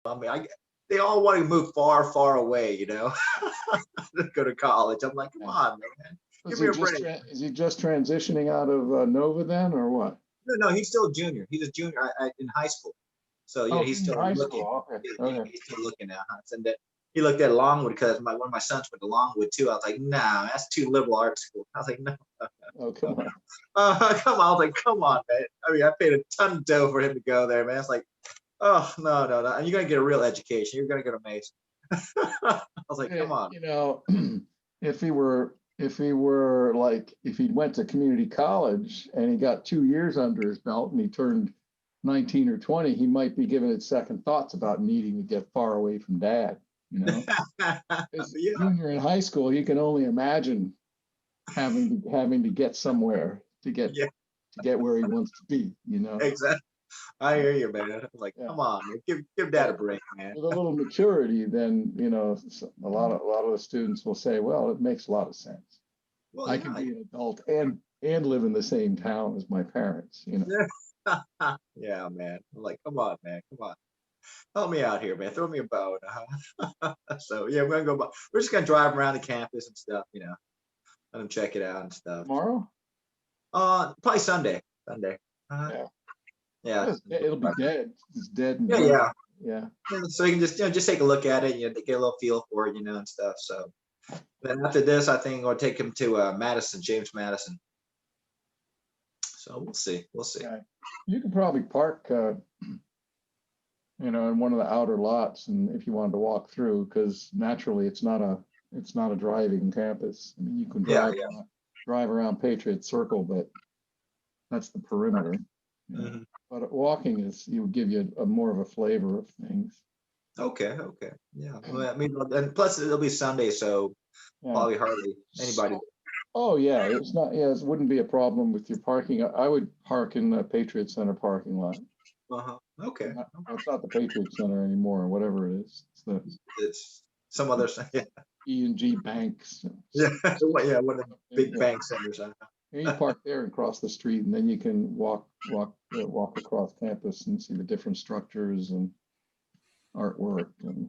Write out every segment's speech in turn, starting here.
I mean, they all want to move far, far away, you know, to go to college. I'm like, come on, man. Give me a break. Is he just transitioning out of Nova then, or what? No, he's still a junior. He's a junior in high school. So yeah, he's still looking. Okay. He's still looking at it. And then he looked at Longwood because one of my sons went to Longwood too. I was like, nah, that's too liberal arts school. I was like, no. Oh, come on. Come on. I was like, come on, man. I mean, I paid a ton of dough for him to go there, man. It's like, oh, no. And you're going to get a real education. You're going to go to Mason. I was like, come on. You know, if he went to community college and he got 2 years under his belt and he turned 19 or 20, he might be giving it second thoughts about needing to get far away from dad, you know. As a junior in high school, he can only imagine having to get somewhere to get where he wants to be, you know. Exactly. I hear you, man. I'm like, come on, man. Give dad a break, man. With a little maturity, then, you know, a lot of the students will say, well, it makes a lot of sense. Well, I can be an adult and live in the same town as my parents, you know. Yeah, man. I'm like, come on, man. Come on. Help me out here, man. Throw me a bone. So yeah, we're just gonna drive around the campus and stuff, you know. Let them check it out and stuff. Tomorrow? Probably Sunday. Yeah. It'll be dead. It's dead. And yeah. So you can just take a look at it, you know, get a little feel for it, you know, and stuff. So then after this, I think I'll take him to James Madison. So we'll see. Yeah. You could probably park, you know, in one of the outer lots, and if you wanted to walk through, because naturally it's not a driving campus. I mean, you can drive around Patriot Circle, but that's the perimeter. Mm-hmm. But walking would give you a more of a flavor of things. Okay. Yeah. Well, I mean, and plus it'll be Sunday, so probably hardly anybody. Oh yeah, it's not. Yeah, it wouldn't be a problem with your parking. I would park in the Patriot Center parking lot. Okay. It's not the Patriot Center anymore, or whatever it is. It's some other E&G banks. One of the big bank centers. You park there and cross the street, and then you can walk across campus and see the different structures and artwork and.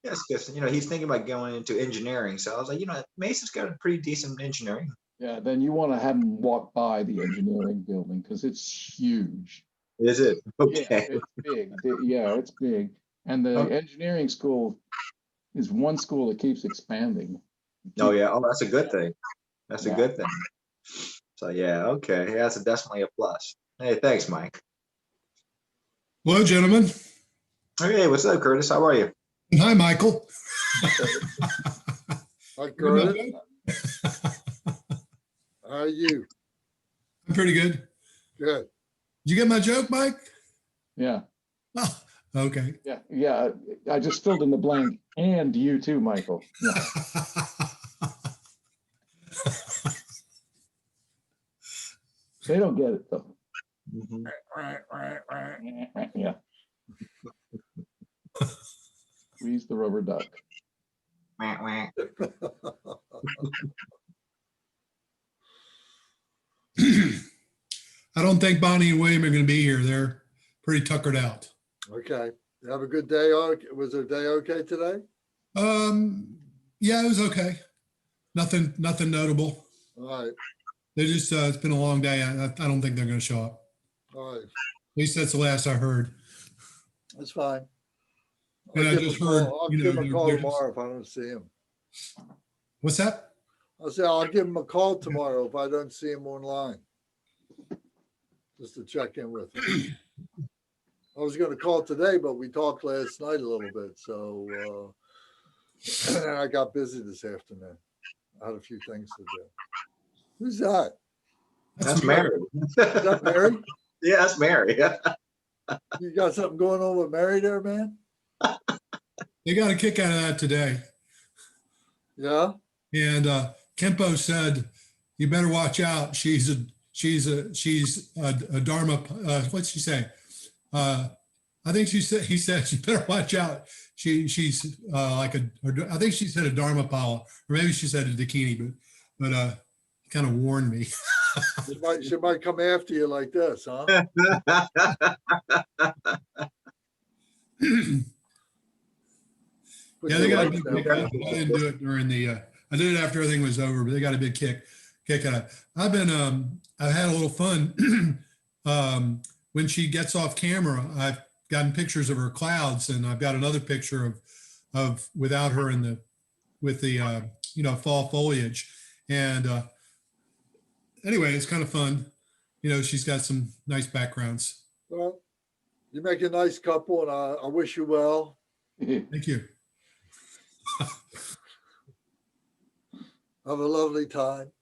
Yes, because you know he's thinking about going into engineering. So I was like, you know, Mason's got a pretty decent engineering. Yeah, then you want to have him walk by the engineering building because it's huge. Is it? Okay. Yeah, it's big. It's big. And the engineering school is one school that keeps expanding. Oh yeah. Oh, that's a good thing. That's a good thing. So yeah, okay. Yeah, that's definitely a plus. Hey, thanks, Mike. Hello, gentlemen. Hey, what's up, Curtis? How are you? Hi, Michael. Hi, Curtis. How are you? I'm pretty good. Good. Did you get my joke, Mike? Yeah. Oh, okay. Yeah. I just filled in the blank. And you too, Michael. Yeah. They don't get it though. Mm-hmm. Yeah. Squeeze the rubber duck. I don't think Bonnie and William are going to be here. They're pretty tuckered out. Okay. You have a good day. Was their day okay today? Yeah, it was okay. Nothing notable. All right. They just it's been a long day. I don't think they're going to show up. All right. At least that's the last I heard. That's fine. And I just heard, I'll give him a call tomorrow if I don't see him. What's that? I'll say I'll give him a call tomorrow if I don't see him online. Just to check in with him. I was going to call today, but we talked last night a little bit. So and I got busy this afternoon. I had a few things to do. Who's that? That's Mary. Is that Mary? Yeah, that's Mary. You got something going on with Mary there, man? They got a kick out of that today. Yeah. And Kempo said, "You better watch out. She's a Dharma. What'd she say? I think he said, you better watch out. She's like I think she said a Dharma Pala, or maybe she said a Dakini, but kind of warned me." She might come after you like this, huh? Put Yeah, your they got a lights big down. kick out of it. I didn't do it during the, I did it after everything was over, but they got a big kick out of it. I've been, I've had a little fun. When she gets off camera, I've gotten pictures of her clouds, and I've got another picture of without her in the, with the, you know, fall foliage. And anyway, it's kind of fun. You know, she's got some nice backgrounds. Well, you make a nice couple, and I wish you well. Thank you. Have a lovely time.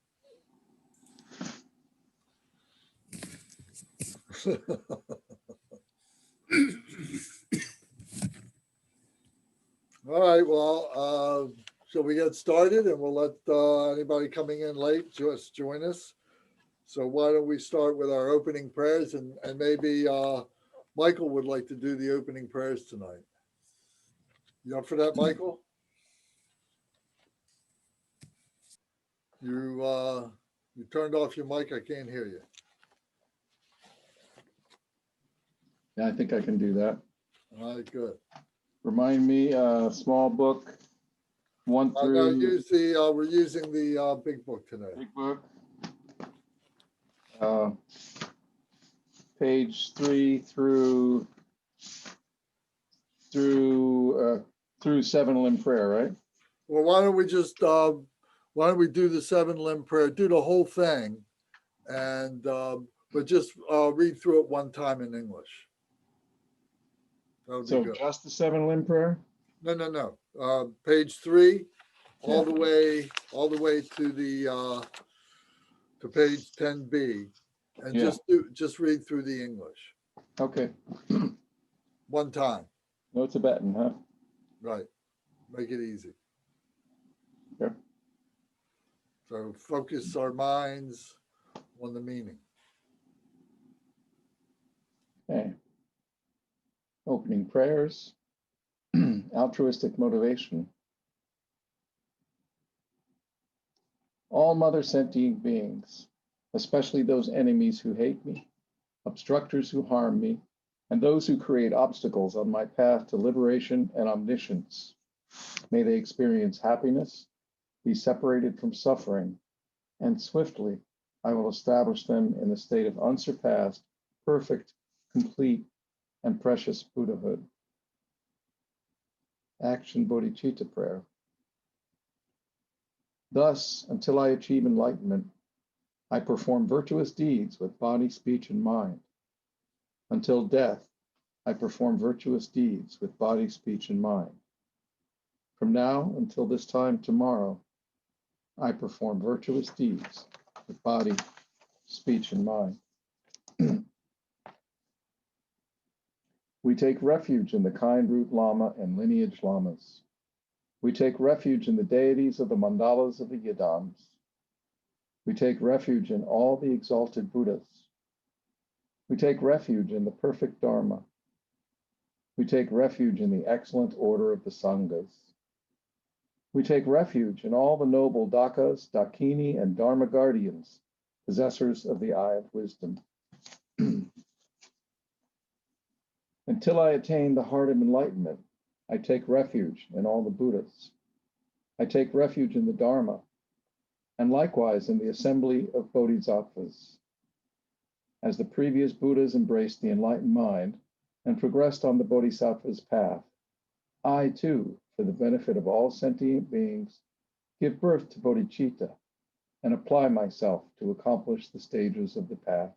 All right, well, shall we get started, and we'll let anybody coming in late just join us. So why don't we start with our opening prayers, and maybe Michael would like to do the opening prayers tonight. You up for that, Michael? You turned off your mic. I can't hear you. Yeah, I think I can do that. All right, good. Remind me, small book, 1 No, through we're using the big book today. big book. Page 3 through 7-limb prayer, right? Well, why don't we just why don't we do the 7-limb prayer? Do the whole thing, and but just read through it one time in English. That would be So good. just the 7-limb prayer? No. Page 3, all Yeah. the way to the to page 10B, and Yeah. just read through the English Okay. one time. No Tibetan, huh? Right. Make it easy. Okay. So focus our minds on the meaning. Okay. Opening prayers. Altruistic motivation. All mother sentient beings, especially those enemies who hate me, obstructors who harm me, and those who create obstacles on my path to liberation and omniscience, may they experience happiness, be separated from suffering, and swiftly I will establish them in a state of unsurpassed, perfect, complete, and precious Buddhahood. Action Bodhicitta prayer. Thus, until I achieve enlightenment, I perform virtuous deeds with body, speech, and mind. Until death, I perform virtuous deeds with body, speech, and mind. From now until this time tomorrow, I perform virtuous deeds with body, speech, and mind. We take refuge in the kind root Lama and lineage Lamas. We take refuge in the deities of the mandalas of the Yidams. We take refuge in all the exalted Buddhas. We take refuge in the perfect Dharma. We take refuge in the excellent order of the Sanghas. We take refuge in all the noble Dakas, Dakini, and Dharma guardians, possessors of the eye of wisdom. Until I attain the heart of enlightenment, I take refuge in all the Buddhas. I take refuge in the Dharma, and likewise in the assembly of Bodhisattvas. As the previous Buddhas embraced the enlightened mind and progressed on the Bodhisattva's path, I too, for the benefit of all sentient beings, give birth to bodhicitta and apply myself to accomplish the stages of the path.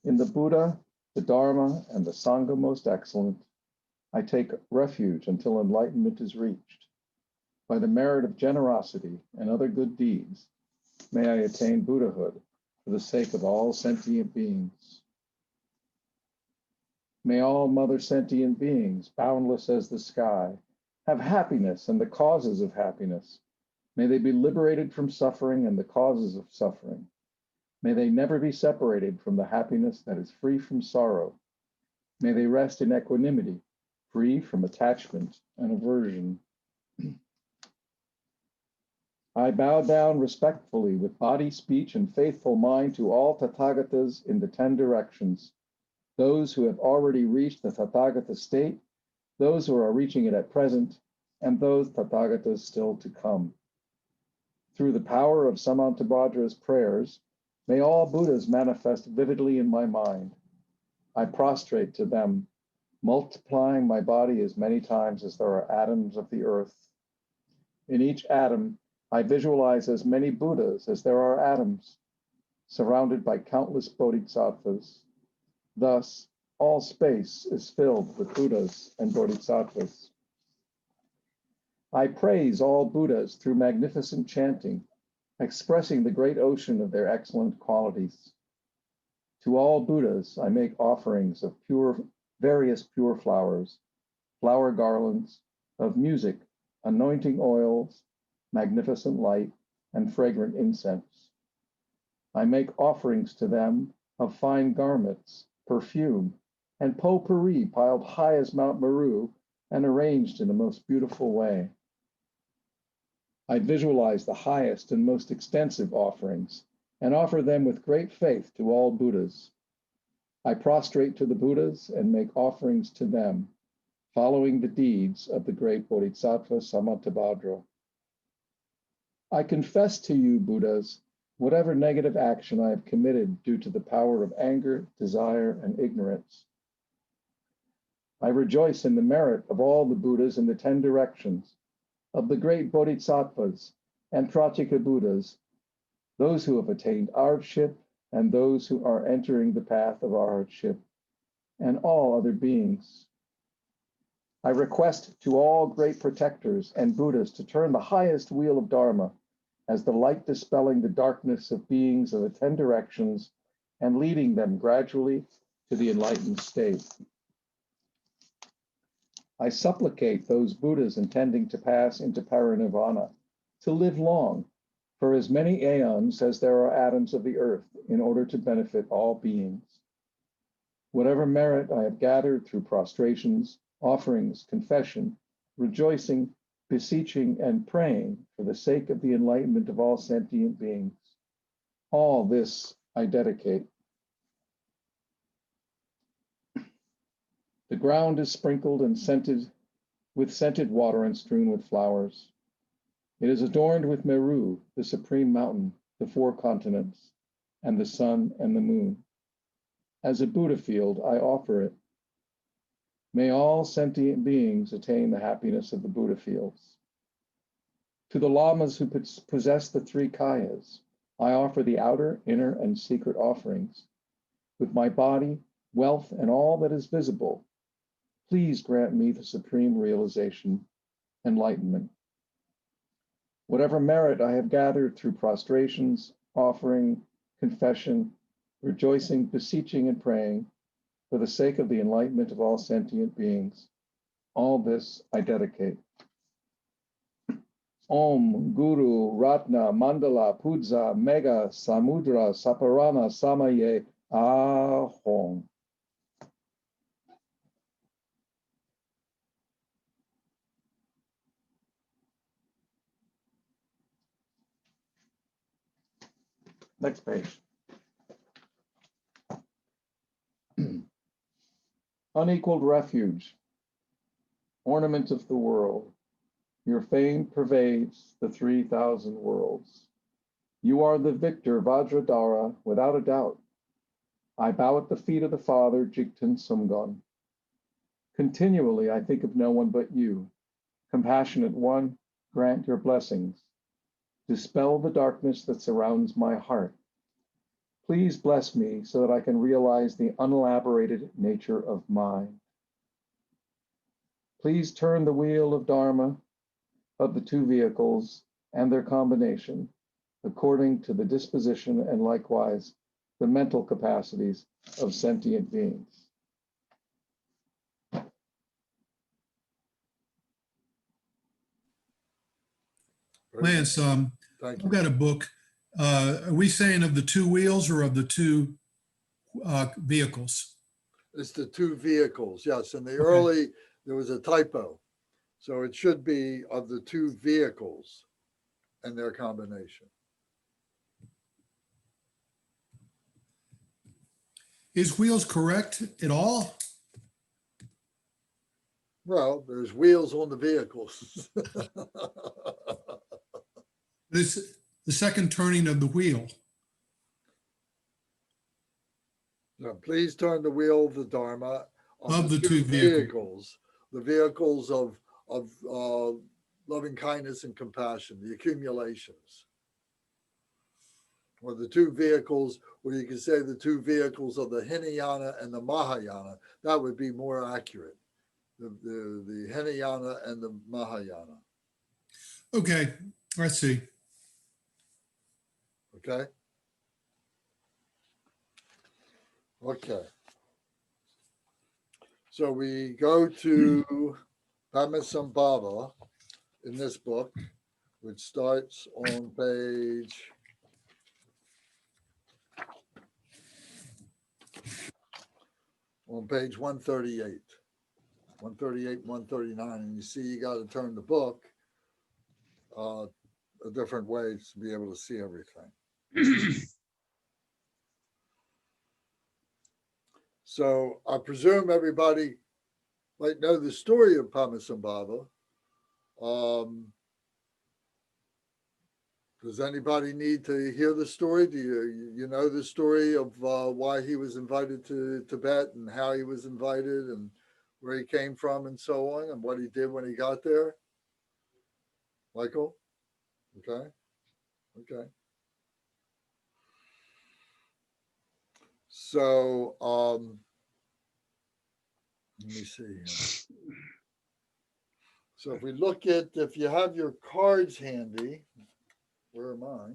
In the Buddha, the Dharma, and the Sangha most excellent, I take refuge until enlightenment is reached. By the merit of generosity and other good deeds, may I attain Buddhahood for the sake of all sentient beings. May all mother sentient beings, boundless as the sky, have happiness and the causes of happiness. May they be liberated from suffering and the causes of suffering. May they never be separated from the happiness that is free from sorrow. May they rest in equanimity, free from attachment and aversion. I bow down respectfully with body, speech, and faithful mind to all Tathagatas in the 10 directions. those who have already reached the Tathagata state, those who are reaching it at present, and those Tathagatas still to come. Through the power of Samantabhadra's prayers, may all Buddhas manifest vividly in my mind. I prostrate to them, multiplying my body as many times as there are atoms of the earth. In each atom, I visualize as many Buddhas as there are atoms, surrounded by countless bodhisattvas. Thus, all space is filled with Buddhas and bodhisattvas. I praise all Buddhas through magnificent chanting, expressing the great ocean of their excellent qualities. To all Buddhas, I make offerings of various pure flowers, flower garlands, of music, anointing oils, magnificent light, and fragrant incense. I make offerings to them of fine garments, perfume, and potpourri piled high as Mount Meru and arranged in the most beautiful way. I visualize the highest and most extensive offerings and offer them with great faith to all Buddhas. I prostrate to the Buddhas and make offerings to them, following the deeds of the great Bodhisattva Samantabhadra. I confess to you, Buddhas, whatever negative action I have committed due to the power of anger, desire, and ignorance. I rejoice in the merit of all the Buddhas in the 10 directions, of the great Bodhisattvas and Pratyeka Buddhas, those who have attained arhatship and those who are entering the path of arhatship, and all other beings. I request to all great protectors and Buddhas to turn the highest wheel of Dharma as the light dispelling the darkness of beings of the 10 directions and leading them gradually to the enlightened state. I supplicate those Buddhas intending to pass into parinirvana to live long, for as many aeons as there are atoms of the earth, in order to benefit all beings. Whatever merit I have gathered through prostrations, offerings, confession, rejoicing, beseeching, and praying for the sake of the enlightenment of all sentient beings, all this I dedicate. The ground is sprinkled and scented with scented water and strewn with flowers. It is adorned with Meru, the supreme mountain, the 4 continents, and the sun and the moon. As a Buddha field, I offer it. May all sentient beings attain the happiness of the Buddha fields. To the lamas who possess the 3 kayas, I offer the outer, inner, and secret offerings. With my body, wealth, and all that is visible, please grant me the supreme realization, enlightenment. Whatever merit I have gathered through prostrations, offering, confession, rejoicing, beseeching, and praying for the sake of the enlightenment of all sentient beings, all this I dedicate. Om Guru Ratna Mandala Pudza Mega Samudra Saparana Samaye Ahom. Next page. Unequaled refuge, ornament of the world. Your fame pervades the 3,000 worlds. You are the victor Vajradhara without a doubt. I bow at the feet of the Father, Jigten Sumgon. Continually I think of no one but you. Compassionate one, grant your blessings. Dispel the darkness that surrounds my heart. Please bless me so that I can realize the unelaborated nature of mind. Please turn the wheel of Dharma of the 2 vehicles and their combination according to the disposition and likewise the mental capacities of sentient beings. Lance, Thank I've you. got a book. Are we saying of the 2 wheels or of the 2 vehicles? It's the 2 vehicles, yes. In the early, there was a typo. So it should be of the 2 vehicles and their combination. Is wheels correct at all? Well, there's wheels on the vehicles. This the second turning of the wheel. Now, please turn the wheel of the Dharma Of the two vehicles. the vehicles of loving kindness and compassion, the accumulations. Or the two vehicles, or you can say the two vehicles of the Hinayana and the Mahayana. That would be more accurate. The Hinayana and the Mahayana. Okay, I see. Okay. Okay. So we go to Padmasambhava in this book, which starts on page 138. 138, 139, and you see you got to turn the book a different way to be able to see everything. So I presume everybody might know the story of Padmasambhava. Does anybody need to hear the story? Do you know the story of why he was invited to Tibet and how he was invited and where he came from and so on and what he did when he got there? Michael? Okay. Okay. So let me see here. So if we look at, if you have your cards handy, where are mine?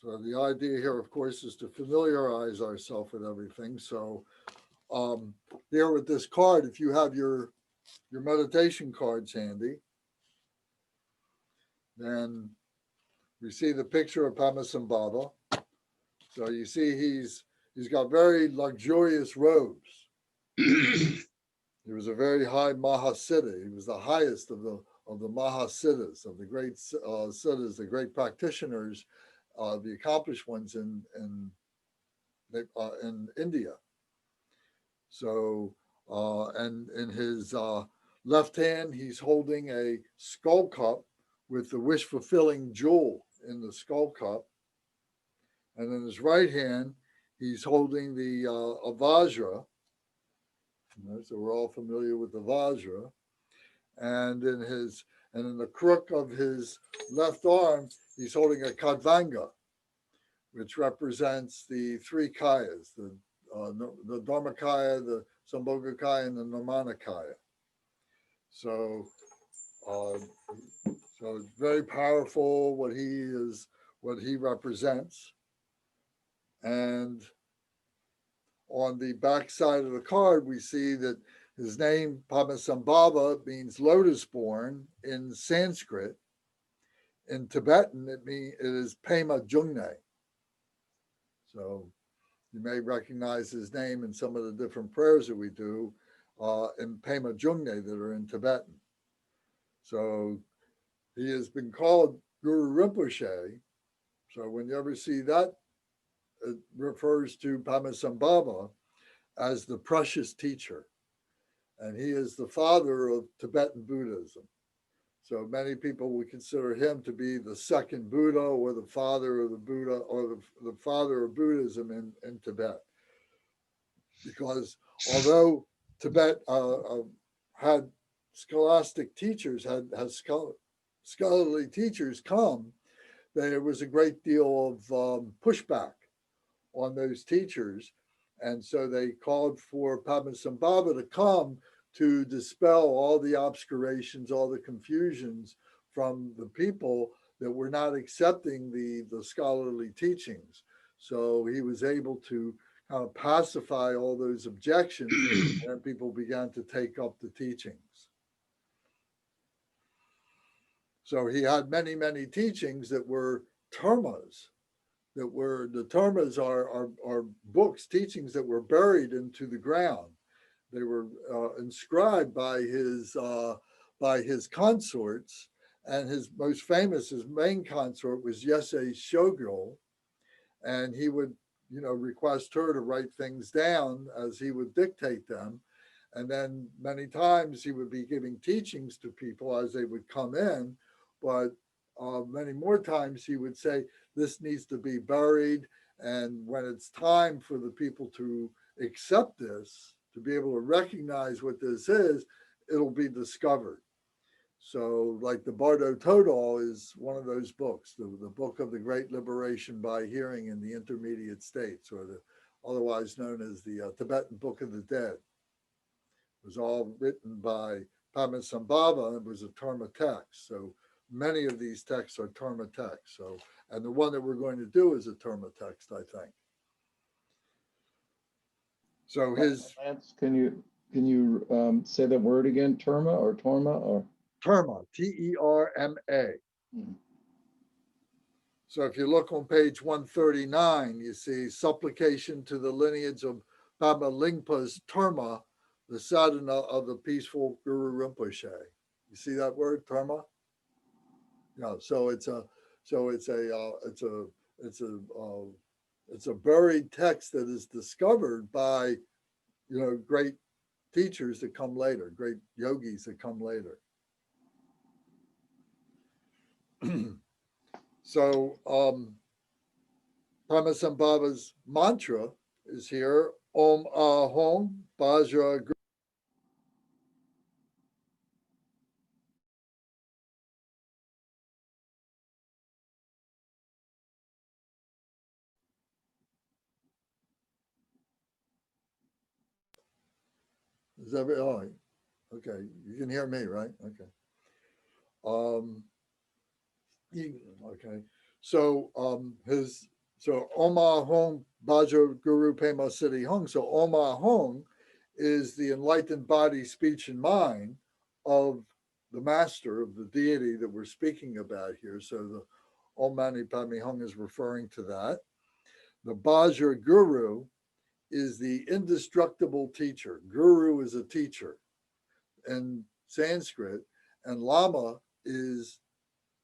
So the idea here, of course, is to familiarize ourselves with everything. So here with this card, if you have your meditation cards handy, then we see the picture of Padmasambhava. So you see he's got very luxurious robes. He was a very high Mahasiddha. He was the highest of the Mahasiddhas, of the great siddhas, the great practitioners, the accomplished ones in India. So, and in his left hand, he's holding a skull cup with the wish-fulfilling jewel in the skull cup. And in his right hand, he's holding the a Vajra. So we're all familiar with the Vajra. And in the crook of his left arm, he's holding a Khadvanga, which represents the three kayas, the Dharmakaya, the Sambhogakaya, and the Nirmanakaya. So, so it's very powerful what he represents. And on the back side of the card, we see that his name, Padmasambhava, means lotus born in Sanskrit. In Tibetan, it is Pema Jungne. So you may recognize his name in some of the different prayers that we do in Pema Jungne that are in Tibetan. So he has been called Guru Rinpoche. So when you ever see that, it refers to Padmasambhava as the precious teacher. And he is the father of Tibetan Buddhism. So many people would consider him to be the second Buddha or the father of the Buddha or the father of Buddhism in Tibet. Because although Tibet had scholastic teachers, had scholarly teachers come, there was a great deal of pushback on those teachers. And so they called for Padmasambhava to come to dispel all the obscurations, all the confusions from the people that were not accepting the scholarly teachings. So he was able to kind of pacify all those objections and people began to take up the teachings. So he had many, many teachings that were termas that were, the termas are books, teachings that were buried into the ground. They were inscribed by his consorts, and his most famous, his main consort was Yeshe Shogyo, and he would, request her to write things down as he would dictate them. And then many times he would be giving teachings to people as they would come in, but many more times he would say, this needs to be buried. And when it's time for the people to accept this, to be able to recognize what this is, it'll be discovered. So like the Bardo Todal is one of those books, the book of the Great Liberation by Hearing in the Intermediate States, or the otherwise known as the Tibetan Book of the Dead. It was all written by Padmasambhava, and it was a Dharma text. So many of these texts are Dharma texts. So, and the one that we're going to do is a Dharma text, I think. So his Lance, can you say that word again? Terma or Torma or Terma, T-E-R-M-A. Hmm. So if you look on page 139, you see supplication to the lineage of Baba Lingpa's Terma, the sadhana of the peaceful Guru Rinpoche. You see that word, Terma? Yeah. So it's a buried text that is discovered by, great teachers that come later, great yogis that come later. So Padmasambhava's mantra is here, Om Ahom Vajra. Is that oh, okay? You can hear me, right? Okay. Okay. So Oma Hong Bajra Guru Pema Siddhi Hong. So Oma Hong is the enlightened body, speech, and mind of the master, of the deity that we're speaking about here. So the Om Mani Padme Hung is referring to that. The Bajra Guru is the indestructible teacher. Guru is a teacher in Sanskrit, and Lama is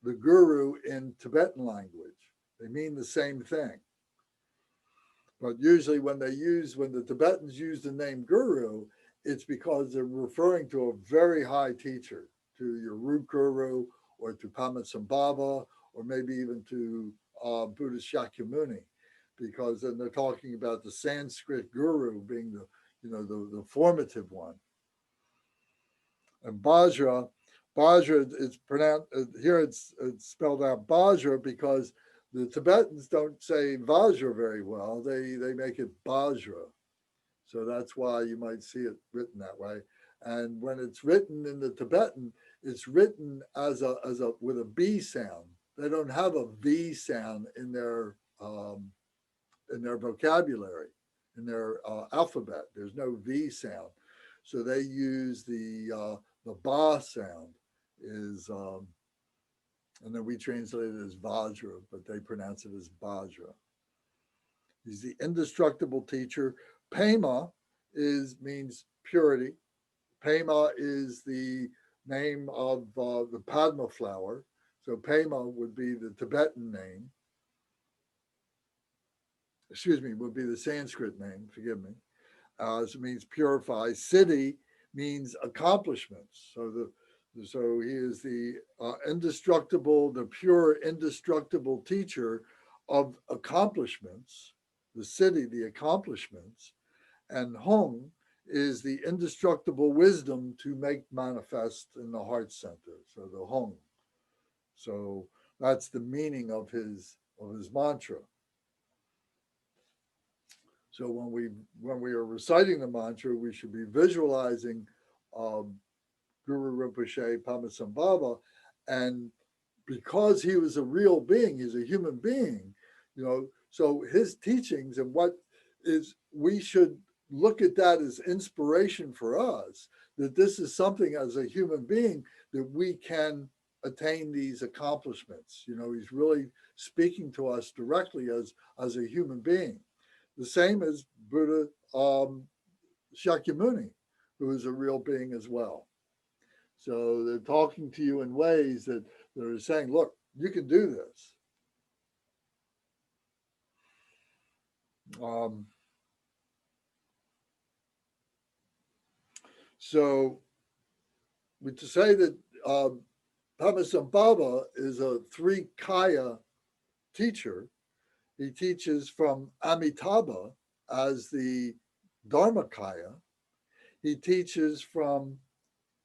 the guru in Tibetan language. They mean the same thing. But usually when the Tibetans use the name guru, it's because they're referring to a very high teacher, to your root guru, or to Padmasambhava, or maybe even to Buddhist Shakyamuni, because then they're talking about the Sanskrit guru being the formative one. And Bajra, it's pronounced here. It's spelled out Bajra because the Tibetans don't say Vajra very well. They make it Bajra, so that's why you might see it written that way. And when it's written in the Tibetan, it's written as a with a B sound. They don't have a V sound in their vocabulary, in their alphabet. There's no V sound, so they use the ba sound is, and then we translate it as Vajra, but they pronounce it as Bajra. He's the indestructible teacher. Pema means purity. Pema is the name of the Padma flower. So Pema would be the Tibetan name. Excuse me, would be the Sanskrit name, forgive me. So it means purify. Siddhi means accomplishments. So he is the indestructible, the pure indestructible teacher of accomplishments, the Siddhi, the accomplishments, and Hong is the indestructible wisdom to make manifest in the heart center. So the Hong. So that's the meaning of his mantra. So when we are reciting the mantra, we should be visualizing Guru Rinpoche Padmasambhava, and because he was a real being, he's a human being, so his teachings and what is, we should look at that as inspiration for us, that this is something as a human being that we can attain these accomplishments. You know, he's really speaking to us directly as a human being. The same as Buddha Shakyamuni, who is a real being as well. So they're talking to you in ways that they're saying, look, you can do this. So to say that Padmasambhava is a 3 kaya teacher, he teaches from Amitabha as the Dharmakaya. He teaches from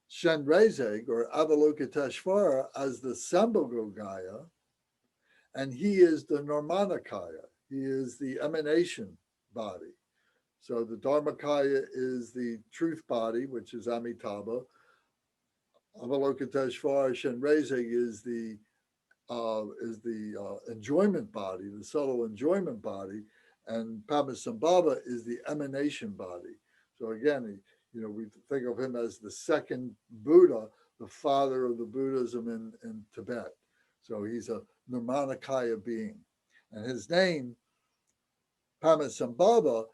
Shenrezig or Avalokiteshvara as the Sambhogogaya, and he is the Nirmanakaya. He is the emanation body. So the Dharmakaya is the truth body, which is Amitabha. Avalokiteshvara Shenrezig is the enjoyment body, the subtle enjoyment body, and Padmasambhava is the emanation body. So again, we think of him as the second Buddha, the father of the Buddhism in Tibet. So he's a Nirmanakaya being. And his name, Padmasambhava,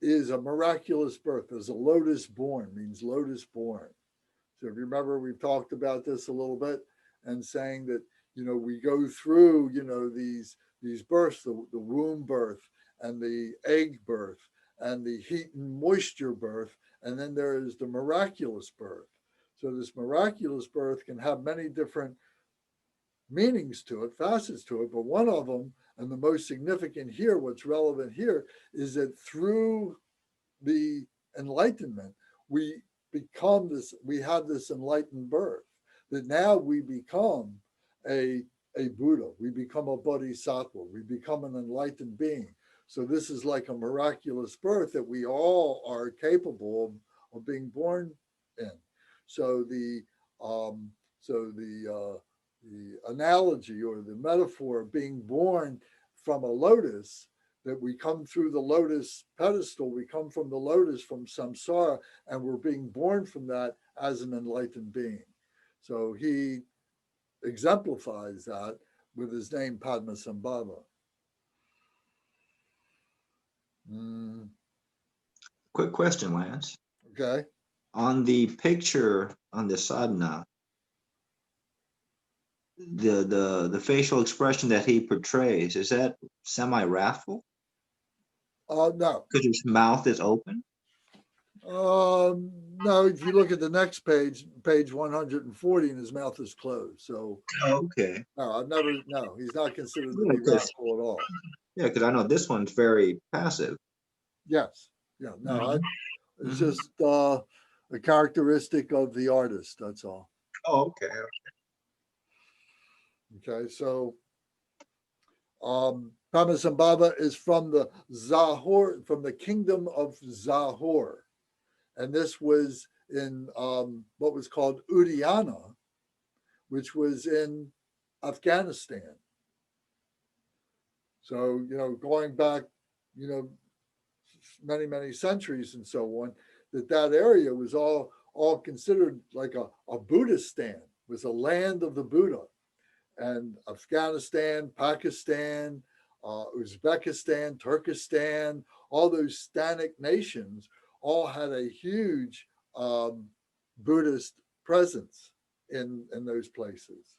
is a miraculous birth. As a lotus born, means lotus born. So if you remember, we've talked about this a little bit and saying that, we go through, these births, the womb birth and the egg birth and the heat and moisture birth. And then there is the miraculous birth. So this miraculous birth can have many different meanings to it, facets to it. But one of them, and the most significant here, what's relevant here, is that through the enlightenment, we have this enlightened birth, that now we become a Buddha, we become a bodhisattva, we become an enlightened being. So this is like a miraculous birth that we all are capable of being born in. So the analogy or the metaphor of being born from a lotus, that we come through the lotus pedestal, we come from the lotus, from samsara, and we're being born from that as an enlightened being. So he exemplifies that with his name Padmasambhava. Quick question, Lance. Okay. On the picture on the sadhana, the facial expression that he portrays, is that semi-wrathful? No. Because his mouth is open? No, if you look at the next page 140, and his mouth is closed. So Okay. no, he's not considered to Yeah, be wrathful at all. Yeah, because I know this one's very passive. Yes. Yeah, no, Mhm. it's just a characteristic of the artist, that's all. Oh, okay. Okay, so Padmasambhava is from the Zahor, from the kingdom of Zahor. And this was in what was called Udayana, which was in Afghanistan. So, going back, many, many centuries and so on, that area was all considered like a Buddhistan, was a land of the Buddha. And Afghanistan, Pakistan, Uzbekistan, Turkestan, all those Stanic nations all had a huge Buddhist presence in those places.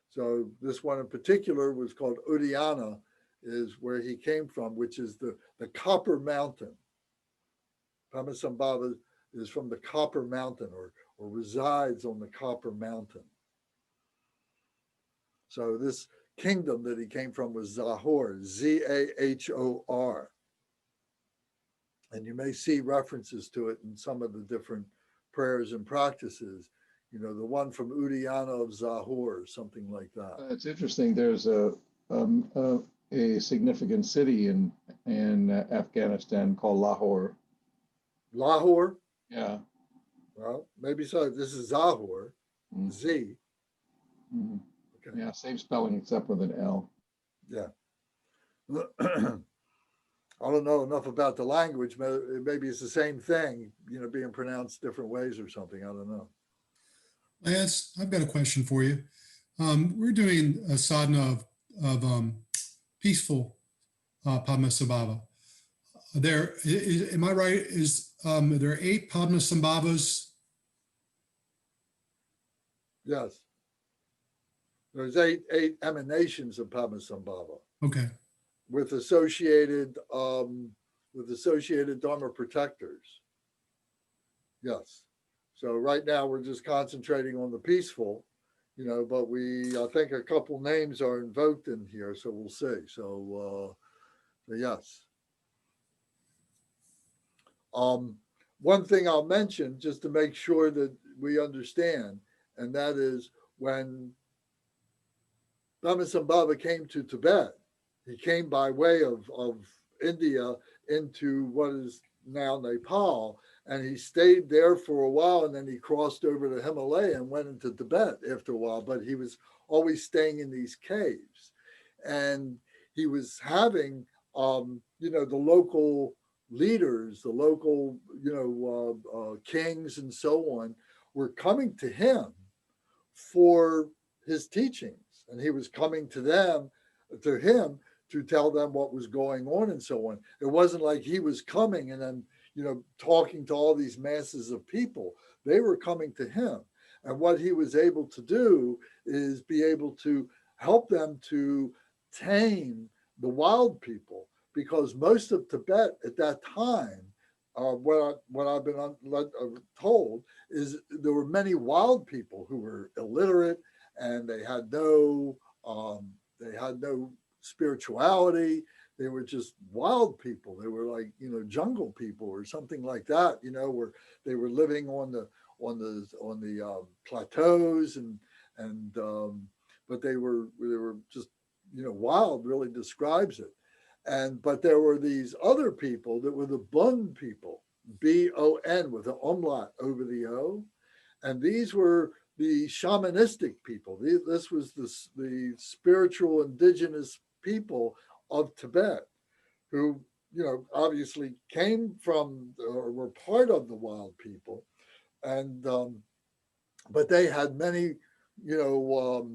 So this one in particular was called Udayana, is where he came from, which is the Copper Mountain. Padmasambhava is from the Copper Mountain, or resides on the Copper Mountain. So this kingdom that he came from was Zahor, Zahor. And you may see references to it in some of the different prayers and practices. The one from Udayana of Zahor, something like that. It's interesting. There's a significant city in Afghanistan called Lahore. Lahore? Yeah. Well, maybe so. This is Zahor, Z. Mm-hmm. Okay. Yeah, same spelling except with an L. Yeah. I don't know enough about the language. Maybe it's the same thing, being pronounced different ways or something. I don't know. Lance, I've got a question for you. We're doing a sadhana of peaceful Padmasambhava. Am I right? There are 8 Padmasambhavas? Yes. There's eight emanations of Padmasambhava. Okay. With associated Dharma protectors. Yes. So right now we're just concentrating on the peaceful, but I think a couple names are invoked in here, so we'll see. So yes. One thing I'll mention just to make sure that we understand, and that is when Padmasambhava came to Tibet, he came by way of India into what is now Nepal, and he stayed there for a while, and then he crossed over the Himalaya and went into Tibet after a while, but he was always staying in these caves. And he was having, the local leaders, the local, kings and so on, were coming to him for his teachings. And he was coming to him to tell them what was going on and so on. It wasn't like he was coming and then, talking to all these masses of people. They were coming to him. And what he was able to do is be able to help them to tame the wild people, because most of Tibet at that time, what I've been told is there were many wild people who were illiterate, and they had no spirituality. They were just wild people. They were like, jungle people or something like that, where they were living on the plateaus but they were just, wild really describes it. But there were these other people that were the Bun people, B-O-N with an umlaut over the O. And these were the shamanistic people. This was the spiritual indigenous people of Tibet who, obviously came from or were part of the wild people. And, but they had many, how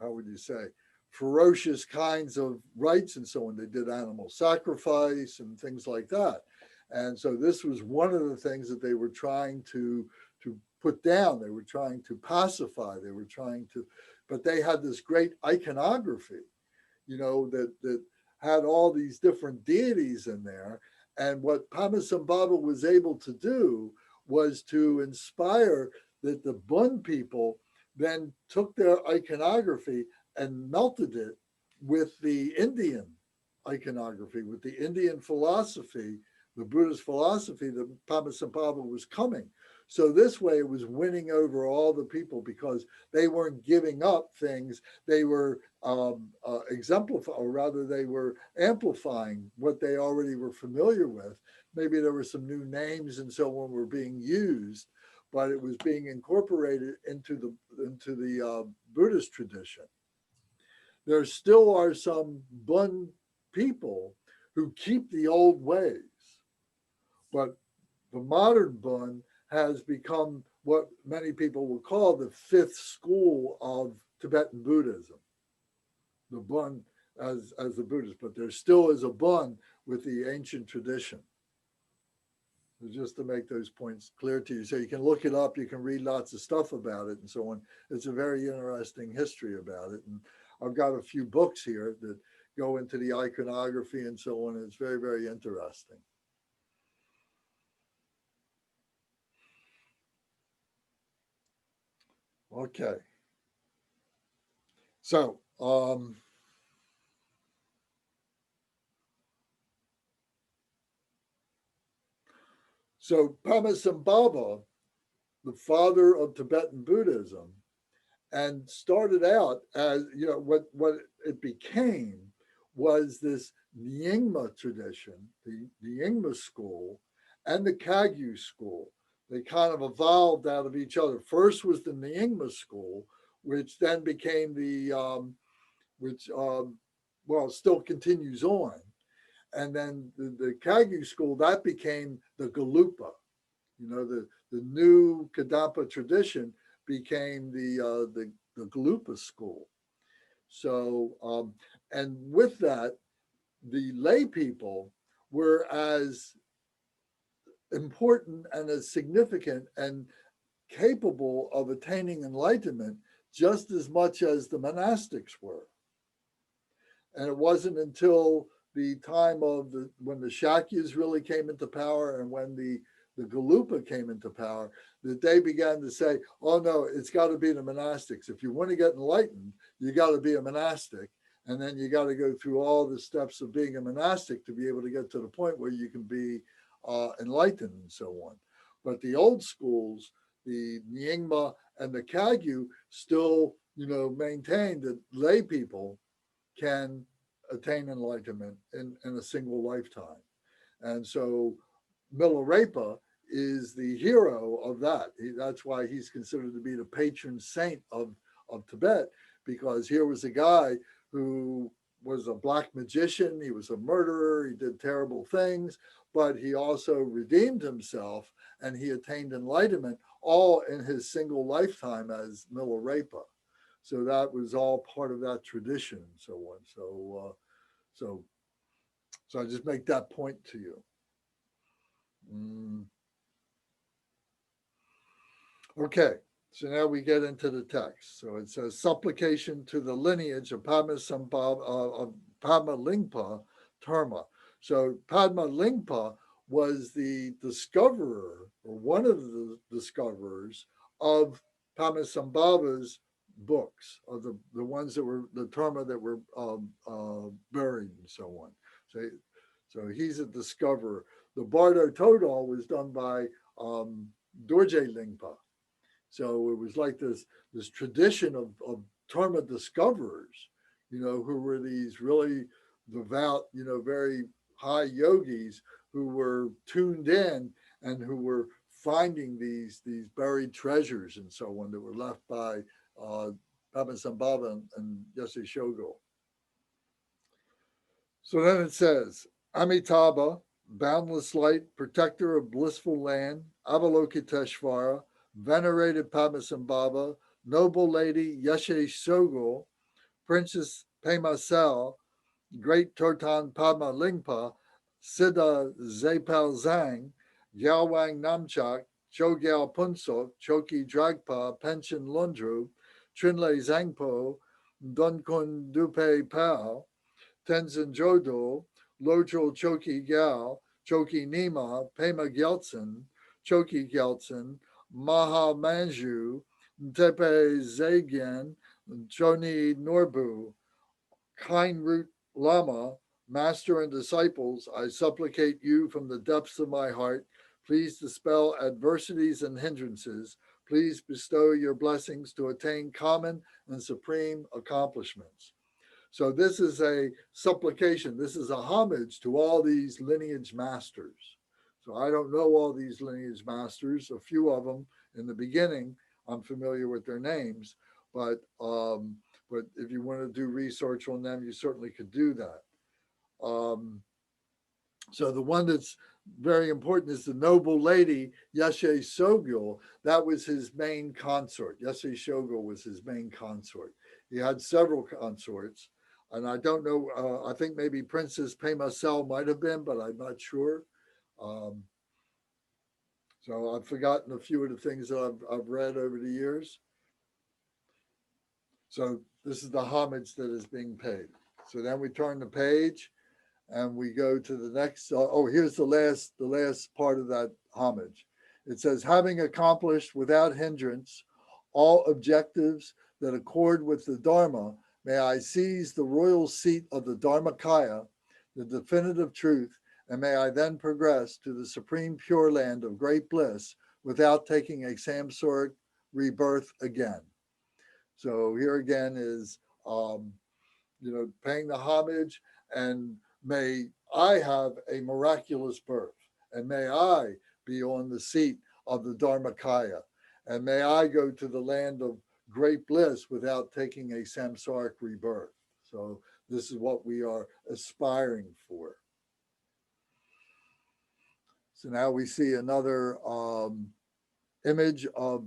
would you say, ferocious kinds of rites and so on. They did animal sacrifice and things like that. And so this was one of the things that they were trying to put down. They were trying to pacify. They were trying to, but they had this great iconography, that had all these different deities in there. And what Padmasambhava was able to do was to inspire that the Bun people then took their iconography and melted it with the Indian iconography, with the Indian philosophy, the Buddhist philosophy that Padmasambhava was coming. So this way it was winning over all the people because they weren't giving up things. They were exemplifying, or rather they were amplifying what they already were familiar with. Maybe there were some new names and so on were being used, but it was being incorporated into the Buddhist tradition. There still are some Bun people who keep the old ways, but the modern Bun has become what many people will call the 5th school of Tibetan Buddhism, the Bun as the Buddhist, but there still is a Bun with the ancient tradition. So just to make those points clear to you, so you can look it up, you can read lots of stuff about it and so on. It's a very interesting history about it. And I've got a few books here that go into the iconography and so on. It's very, very interesting. Okay. So, Padmasambhava, the father of Tibetan Buddhism, and started out as, what it became was this Nyingma tradition, the Nyingma school and the Kagyu school. They kind of evolved out of each other. First was the Nyingma school, which then became still continues on. And then the Kagyu school, that became the Galupa. The new Kadampa tradition became the Galupa school. So, and with that, the lay people were as important and as significant and capable of attaining enlightenment just as much as the monastics were. And it wasn't until the time of when the Shakyas really came into power and when the Galupa came into power that they began to say, oh no, it's got to be the monastics. If you want to get enlightened, you got to be a monastic. And then you got to go through all the steps of being a monastic to be able to get to the point where you can be enlightened and so on. But the old schools, the Nyingma and the Kagyu, still, maintain that lay people can attain enlightenment in a single lifetime. And so Milarepa is the hero of that. That's why he's considered to be the patron saint of Tibet, because here was a guy who was a black magician, he was a murderer, he did terrible things, but he also redeemed himself and he attained enlightenment all in his single lifetime as Milarepa. So that was all part of that tradition and so on. So I just make that point to you. Okay, so now we get into the text. So it says, supplication to the lineage of Padmasambhava, of Padma Lingpa Dharma. So Padma Lingpa was the discoverer, or one of the discoverers of Padmasambhava's books, of the ones that were the Dharma that were buried and so on. So he's a discoverer. The Bardo Todal was done by Dorje Lingpa. So it was like this tradition of Dharma discoverers, who were these really devout, very high yogis who were tuned in and who were finding these buried treasures and so on that were left by Padmasambhava and Yeshe Shogo. So then it says, Amitabha, boundless light, protector of blissful land, Avalokiteshvara, venerated Padmasambhava, noble lady Yeshe Shogo, Princess Pema Sel, great Totan Padma Lingpa, Siddha Zepal Zhang, Gyalwang Namchak, Chogyal Punsok, Choki Dragpa, Pension Lundru, Trinley Zangpo, Dunkun Dupe Pao, Tenzin Jodo, Locho Choki Gyal, Choki Nima, Pema Gyaltsen, Choki Gyaltsen, Maha Manju, Tepe Zagyan, Choni Norbu, Kind Root Lama, Master and disciples, I supplicate you from the depths of my heart. Please dispel adversities and hindrances. Please bestow your blessings to attain common and supreme accomplishments. So this is a supplication. This is a homage to all these lineage masters. So I don't know all these lineage masters, a few of them in the beginning, I'm familiar with their names, but if you want to do research on them, you certainly could do that. So the one that's very important is the noble lady, Yeshe Sogyo. That was his main consort. Yeshe Shogo was his main consort. He had several consorts, and I don't know, I think maybe Princess Pema Sel might have been, but I'm not sure. So I've forgotten a few of the things that I've read over the years. So this is the homage that is being paid. So then we turn the page and we go to the next. Here's the last part of that homage. It says, having accomplished without hindrance all objectives that accord with the Dharma, may I seize the royal seat of the Dharmakaya, the definitive truth, and may I then progress to the supreme pure land of great bliss without taking a samsaric rebirth again. So here again is, paying the homage, and may I have a miraculous birth, and may I be on the seat of the Dharmakaya, and may I go to the land of great bliss without taking a samsaric rebirth. So this is what we are aspiring for. So now we see another image of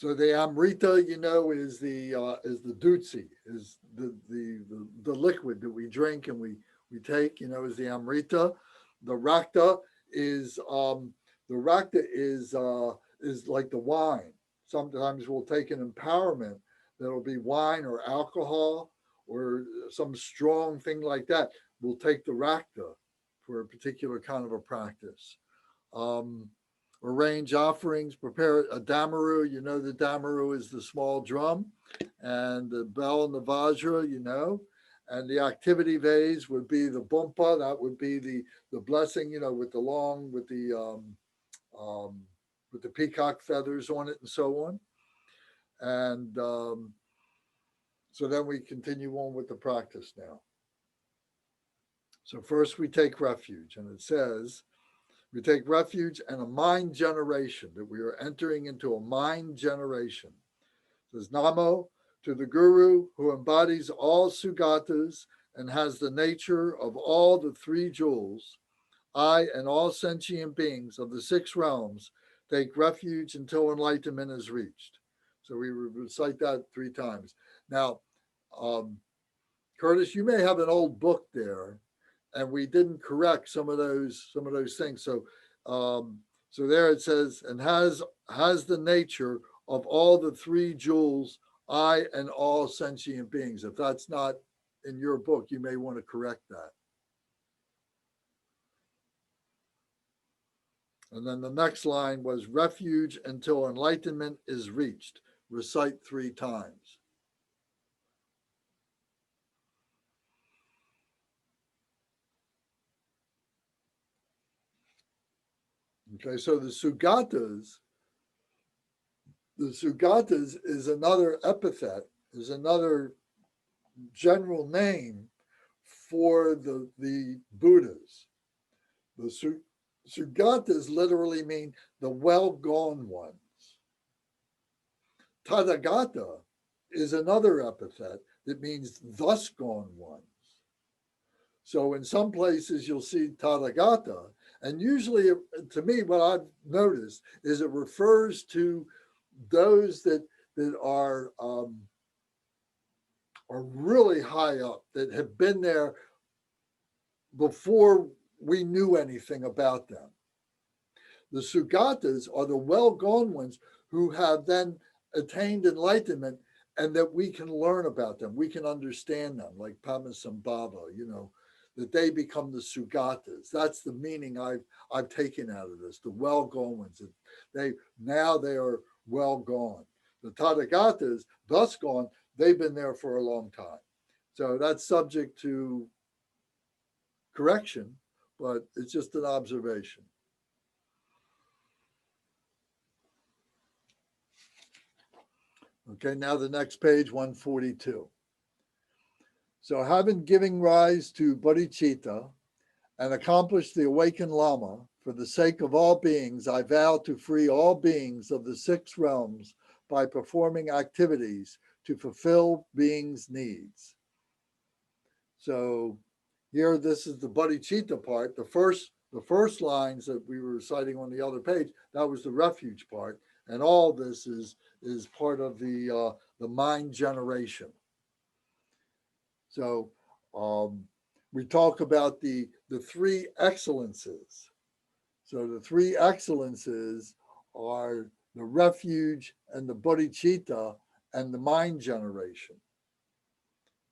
So the Amrita, you know, is the Dutsi, is the liquid that we drink and we take, you know, is the Amrita. The Rakta is like the wine. Sometimes we'll take an empowerment that'll be wine or alcohol or some strong thing like that. We'll take the Rakta for a particular kind of a practice. Arrange offerings, prepare a damaru. You know, the damaru is the small drum, and the bell and the vajra, you know, and the activity vase would be the bumpa. That would be the blessing, you know, with the peacock feathers on it and so on. And so then we continue on with the practice now. So first we take refuge, and it says, we take refuge in a mind generation, that we are entering into a mind generation. It says, Namo to the Guru who embodies all Sugatas and has the nature of all the three jewels. I and all sentient beings of the six realms take refuge until enlightenment is reached. So we recite that 3 times. Now, Curtis, you may have an old book there, and we didn't correct some of those things. So, so there it says, and has the nature of all the three jewels, I and all sentient beings. If that's not in your book, you may want to correct that. And then the next line was refuge until enlightenment is reached. Recite 3 times. Okay, so the Sugatas is another epithet, is another general name for the Buddhas. The Sugatas literally mean the well-gone ones. Tathagata is another epithet that means thus gone ones. So in some places you'll see Tathagata, and usually, to me, what I've noticed is it refers to those that are really high up, that have been there before we knew anything about them. The Sugatas are the well-gone ones who have then attained enlightenment, and that we can learn about them, we can understand them, like Padmasambhava, you know, that they become the Sugatas. That's the meaning I've taken out of this, the well-gone ones. They are well gone. The Tathagatas, thus gone, they've been there for a long time. So that's subject to correction, but it's just an observation. Okay, now the next page, 142. So having given rise to bodhicitta and accomplished the awakened Lama, for the sake of all beings, I vow to free all beings of the 6 realms by performing activities to fulfill beings' needs. So here, this is the bodhicitta part. The first lines that we were reciting on the other page, that was the refuge part. And all this is part of the mind generation. So we talk about the 3 excellences. So the 3 excellences are the refuge and the bodhicitta and the mind generation.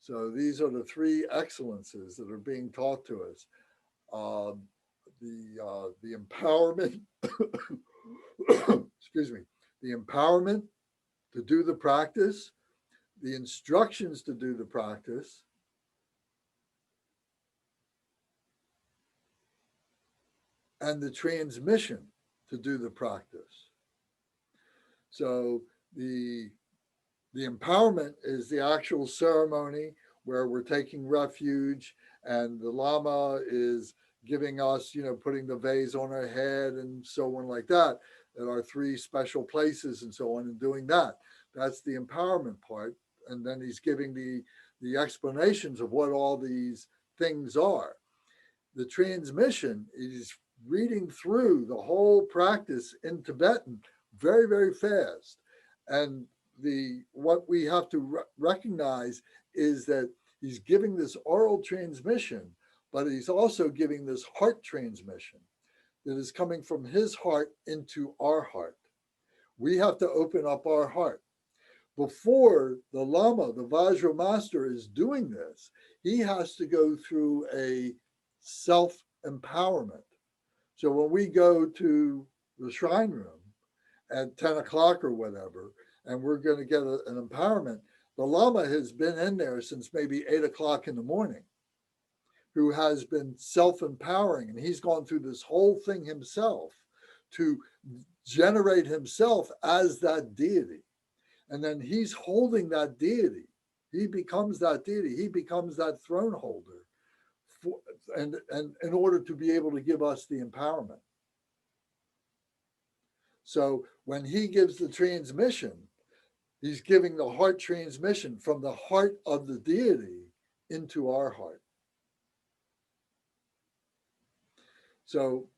So these are the 3 excellences that are being taught to us. The empowerment, excuse me, the empowerment to do the practice, the instructions to do the practice, and the transmission to do the practice. So the empowerment is the actual ceremony where we're taking refuge, and the Lama is giving us, you know, putting the vase on our head and so on like that, at our 3 special places and so on, and doing that. That's the empowerment part. And then he's giving the explanations of what all these things are. The transmission is reading through the whole practice in Tibetan very, very fast. And what we have to recognize is that he's giving this oral transmission, but he's also giving this heart transmission that is coming from his heart into our heart. We have to open up our heart. Before the Lama, the Vajra master, is doing this, he has to go through a self-empowerment. So when we go to the shrine room at 10 o'clock or whatever, and we're going to get an empowerment, the Lama has been in there since maybe 8 o'clock in the morning, who has been self-empowering. And he's gone through this whole thing himself to generate himself as that deity. And then he's holding that deity. He becomes that deity. He becomes that throne holder, and in order to be able to give us the empowerment. So when he gives the transmission, he's giving the heart transmission from the heart of the deity into our heart. So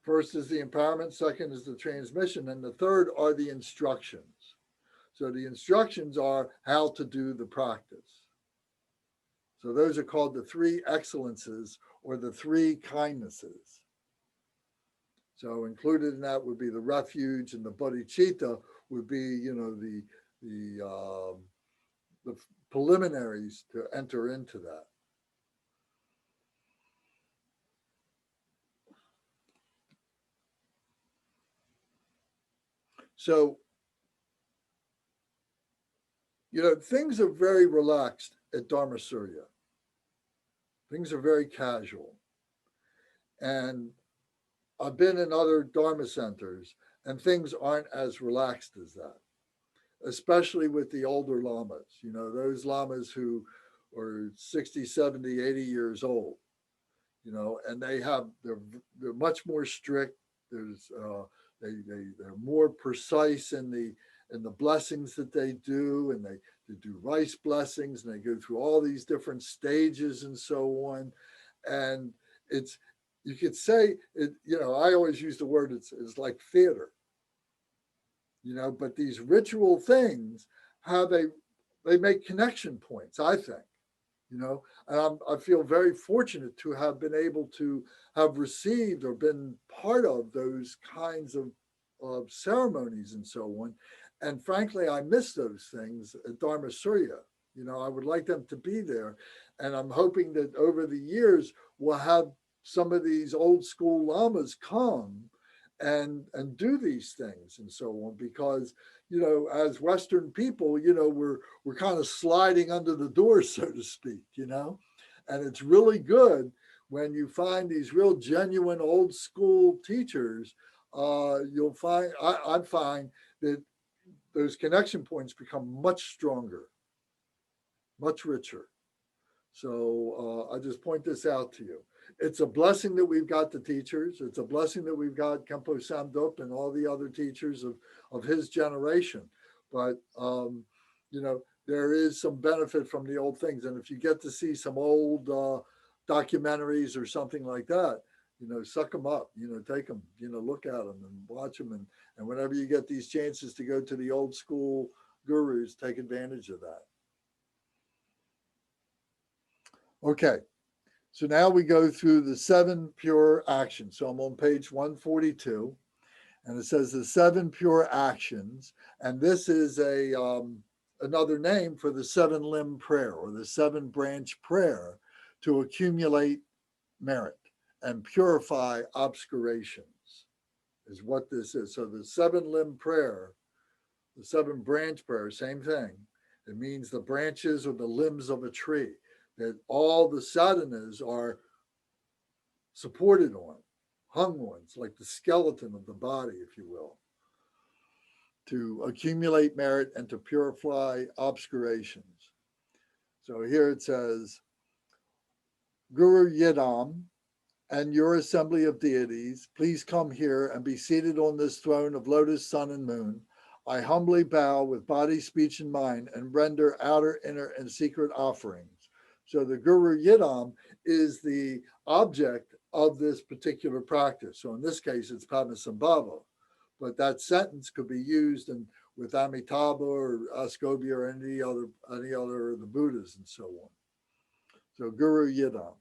first is the empowerment, second is the transmission, and the third are the instructions. So the instructions are how to do the practice. So those are called the three excellences or the three kindnesses. So included in that would be the refuge, and the bodhicitta would be, the preliminaries to enter into that. So, things are very relaxed at Dharma Surya. Things are very casual. And I've been in other Dharma centers, and things aren't as relaxed as that, especially with the older lamas, those lamas who are 60, 70, 80 years old, and they're much more strict. They're more precise in the blessings that they do, and they do rice blessings, and they go through all these different stages and so on. And you could say it, I always use the word, it's like theater, but these ritual things, they make connection points, I think, and I feel very fortunate to have been able to have received or been part of those kinds of ceremonies and so on. And frankly, I miss those things at Dharma Surya. I would like them to be there. And I'm hoping that over the years, we'll have some of these old school lamas come and do these things and so on, because, as Western people, we're kind of sliding under the door, so to speak, and it's really good when you find these real genuine old school teachers. You'll find, I find that those connection points become much stronger, much richer. So I just point this out to you. It's a blessing that we've got the teachers. It's a blessing that we've got Khenpo Samduk and all the other teachers of his generation. But, there is some benefit from the old things. And if you get to see some old documentaries or something like that, suck them up, take them, look at them and watch them. And whenever you get these chances to go to the old school gurus, take advantage of that. Okay, so now we go through the 7 pure actions. So I'm on page 142, and it says the 7 pure actions. And this is another name for the 7-limb prayer, or the 7-branch prayer, to accumulate merit and purify obscurations, is what this is. So the 7-limb prayer, the 7-branch prayer, same thing. It means the branches or the limbs of a tree that all the sadhanas are supported on, hung on. It's like the skeleton of the body, if you will, to accumulate merit and to purify obscurations. So here it says, Guru Yidam and your assembly of deities, please come here and be seated on this throne of lotus, sun, and moon. I humbly bow with body, speech, and mind and render outer, inner, and secret offerings. So the Guru Yidam is the object of this particular practice. So in this case, it's Padmasambhava, but that sentence could be used, and with Amitabha or Ascobia or any other of the Buddhas and so on. So Guru Yidam.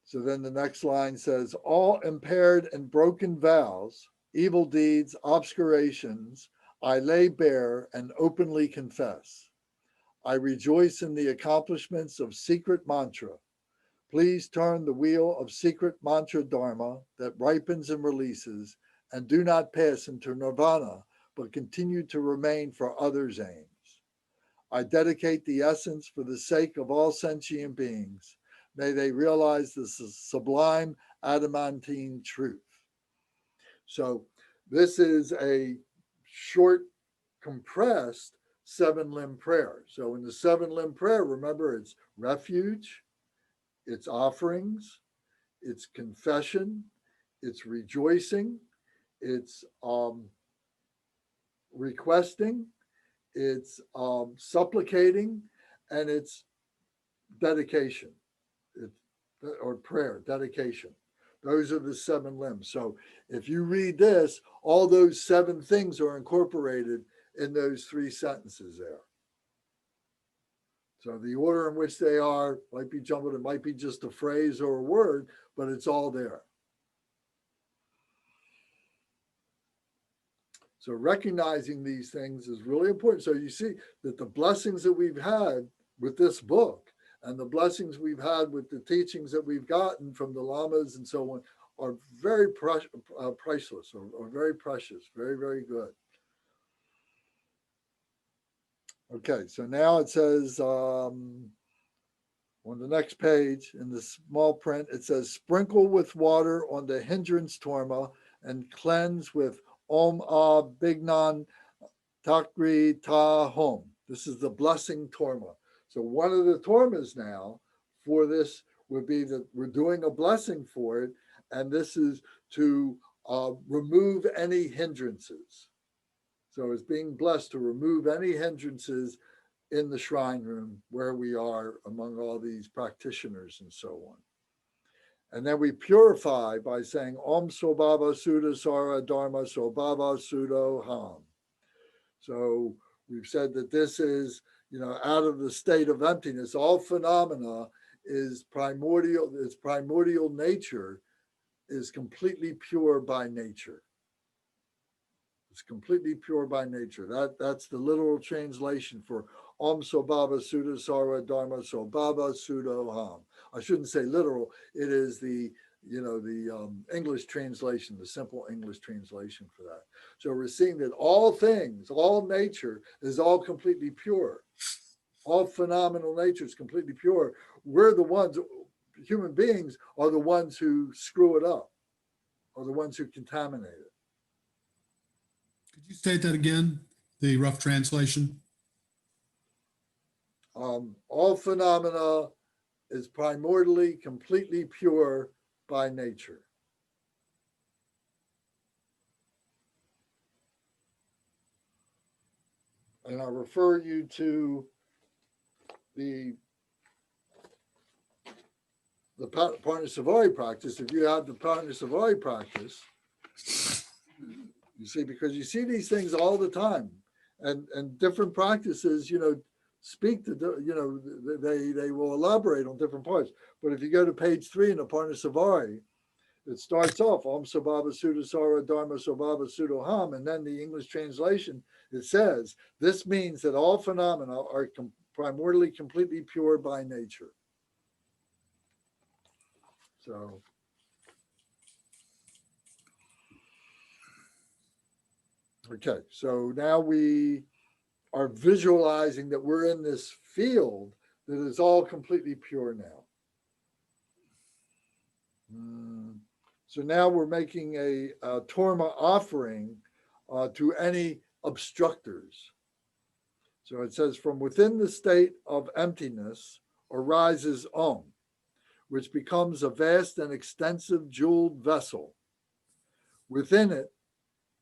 So then the next line says, all impaired and broken vows, evil deeds, obscurations, I lay bare and openly confess. I rejoice in the accomplishments of secret mantra. Please turn the wheel of secret mantra dharma that ripens and releases, and do not pass into nirvana, but continue to remain for others' aims. I dedicate the essence for the sake of all sentient beings. May they realize this sublime adamantine truth. So this is a short, compressed 7-limb prayer. So in the 7-limb prayer, remember, it's refuge, it's offerings, it's confession, it's rejoicing, it's requesting, it's supplicating, and it's dedication, or prayer, dedication. Those are the 7 limbs. So if you read this, all those 7 things are incorporated in those 3 sentences there. So the order in which they are might be jumbled. It might be just a phrase or a word, but it's all there. So recognizing these things is really important. So you see that the blessings that we've had with this book and the blessings we've had with the teachings that we've gotten from the lamas and so on are very priceless or very precious, very, very good. Okay, so now it says on the next page in the small print, it says, sprinkle with water on the hindrance torma and cleanse with Om A Bignan Takri Ta Hom. This is the blessing torma. So one of the tormas now for this would be that we're doing a blessing for it, and this is to remove any hindrances. So it's being blessed to remove any hindrances in the shrine room where we are among all these practitioners and so on. And then we purify by saying Om Sobhava Sudha Sara Dharma Sobhava Sudo Ham. So we've said that this is, out of the state of emptiness. All phenomena is primordial. Its primordial nature is completely pure by nature. It's completely pure by nature. That's the literal translation for Om Sobhava Sudha Sara Dharma Sobhava Sudo Ham. I shouldn't say literal. It is the English translation, the simple English translation for that. So we're seeing that all things, all nature is all completely pure. All phenomenal nature is completely pure. We're the ones, human beings are the ones who screw it up, are the ones who contaminate it. Could you state that again, the rough translation? All phenomena is primordially, completely pure by nature. And I refer you to the Parnasavari practice. If you have the Parnasavari practice, you see, because you see these things all the time, and different practices, speak to, they will elaborate on different parts. But if you go to page 3 in the Parnasavari, it starts off Om Sobhava Sudha Sara Dharma Sobhava Sudo Ham, and then the English translation, it says, this means that all phenomena are primordially completely pure by nature. So okay, so now we are visualizing that we're in this field that is all completely pure now. So now we're making a torma offering to any obstructors. So it says, from within the state of emptiness arises Om, which becomes a vast and extensive jeweled vessel. Within it,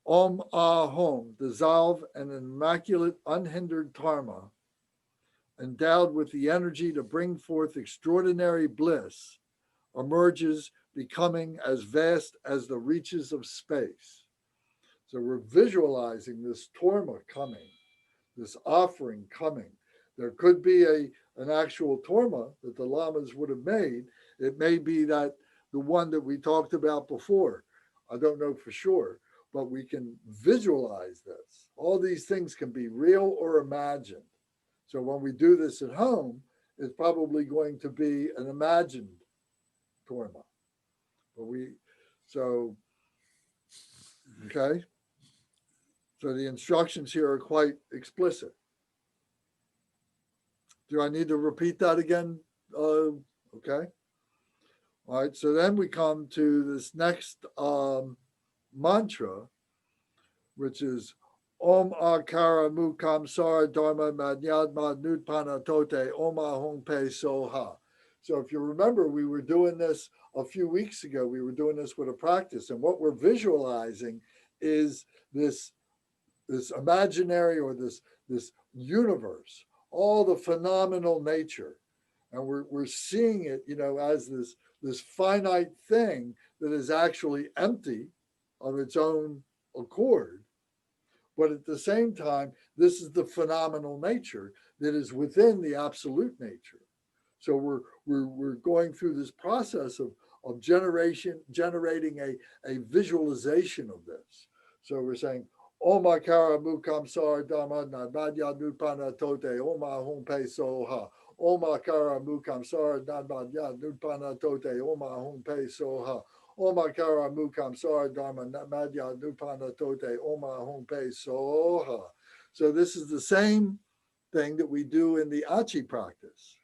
Om Ahom, dissolve an immaculate, unhindered dharma, endowed with the energy to bring forth extraordinary bliss, emerges, becoming as vast as the reaches of space. So we're visualizing this torma coming, this offering coming. There could be an actual torma that the lamas would have made. It may be that the one that we talked about before. I don't know for sure, but we can visualize this. All these things can be real or imagined. So when we do this at home, it's probably going to be an imagined torma. Okay. So the instructions here are quite explicit. Do I need to repeat that again? Okay. All right. So then we come to this next mantra, which is Om Akara Mukam Sara Dharma Madhyadma Nutpana Tote Oma Hong Pe Soha. So if you remember, we were doing this a few weeks ago. We were doing this with a practice. And what we're visualizing is this imaginary or this universe, all the phenomenal nature. And we're seeing it, as this finite thing that is actually empty of its own accord. But at the same time, this is the phenomenal nature that is within the absolute nature. So we're going through this process of generating a visualization of this. So we're saying, Om Akara Mukam Sar Dharma Nabadya Nupana Tote Oma Hong Pe Soha. Om Akara Mukam Sar Nabadya Nupana Tote Oma Hong Pe Soha. Om Akara Mukam Sar Dharma Nabadya Nupana Tote Oma Hong Pe Soha. So this is the same thing that we do in the Achi practice.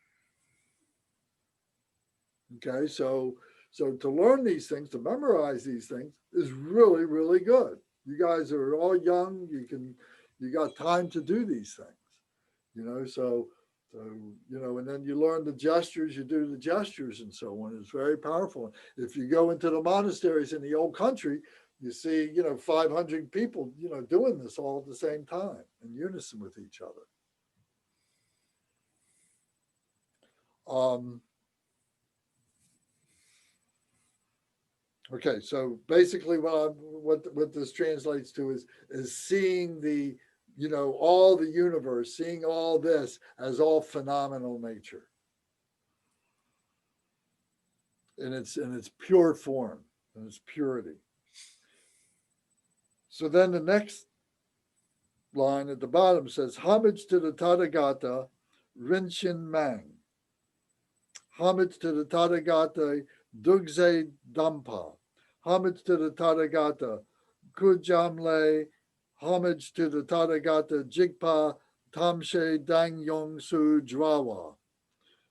Okay, so to learn these things, to memorize these things is really, really good. You guys are all young. You got time to do these things, so and then you learn the gestures, you do the gestures and so on. It's very powerful. If you go into the monasteries in the old country, you see, 500 people, doing this all at the same time in unison with each other. Okay, so basically what this translates to is seeing the, all the universe, seeing all this as all phenomenal nature in its pure form, in its purity. So then the next line at the bottom says, homage to the Tathagata Rinchen Mang. Homage to the Tathagata Dugze Dampa. Homage to the Tathagata Kujamle. Homage to the Tathagata Jigpa Tamshe Dang Yong Su Drawa.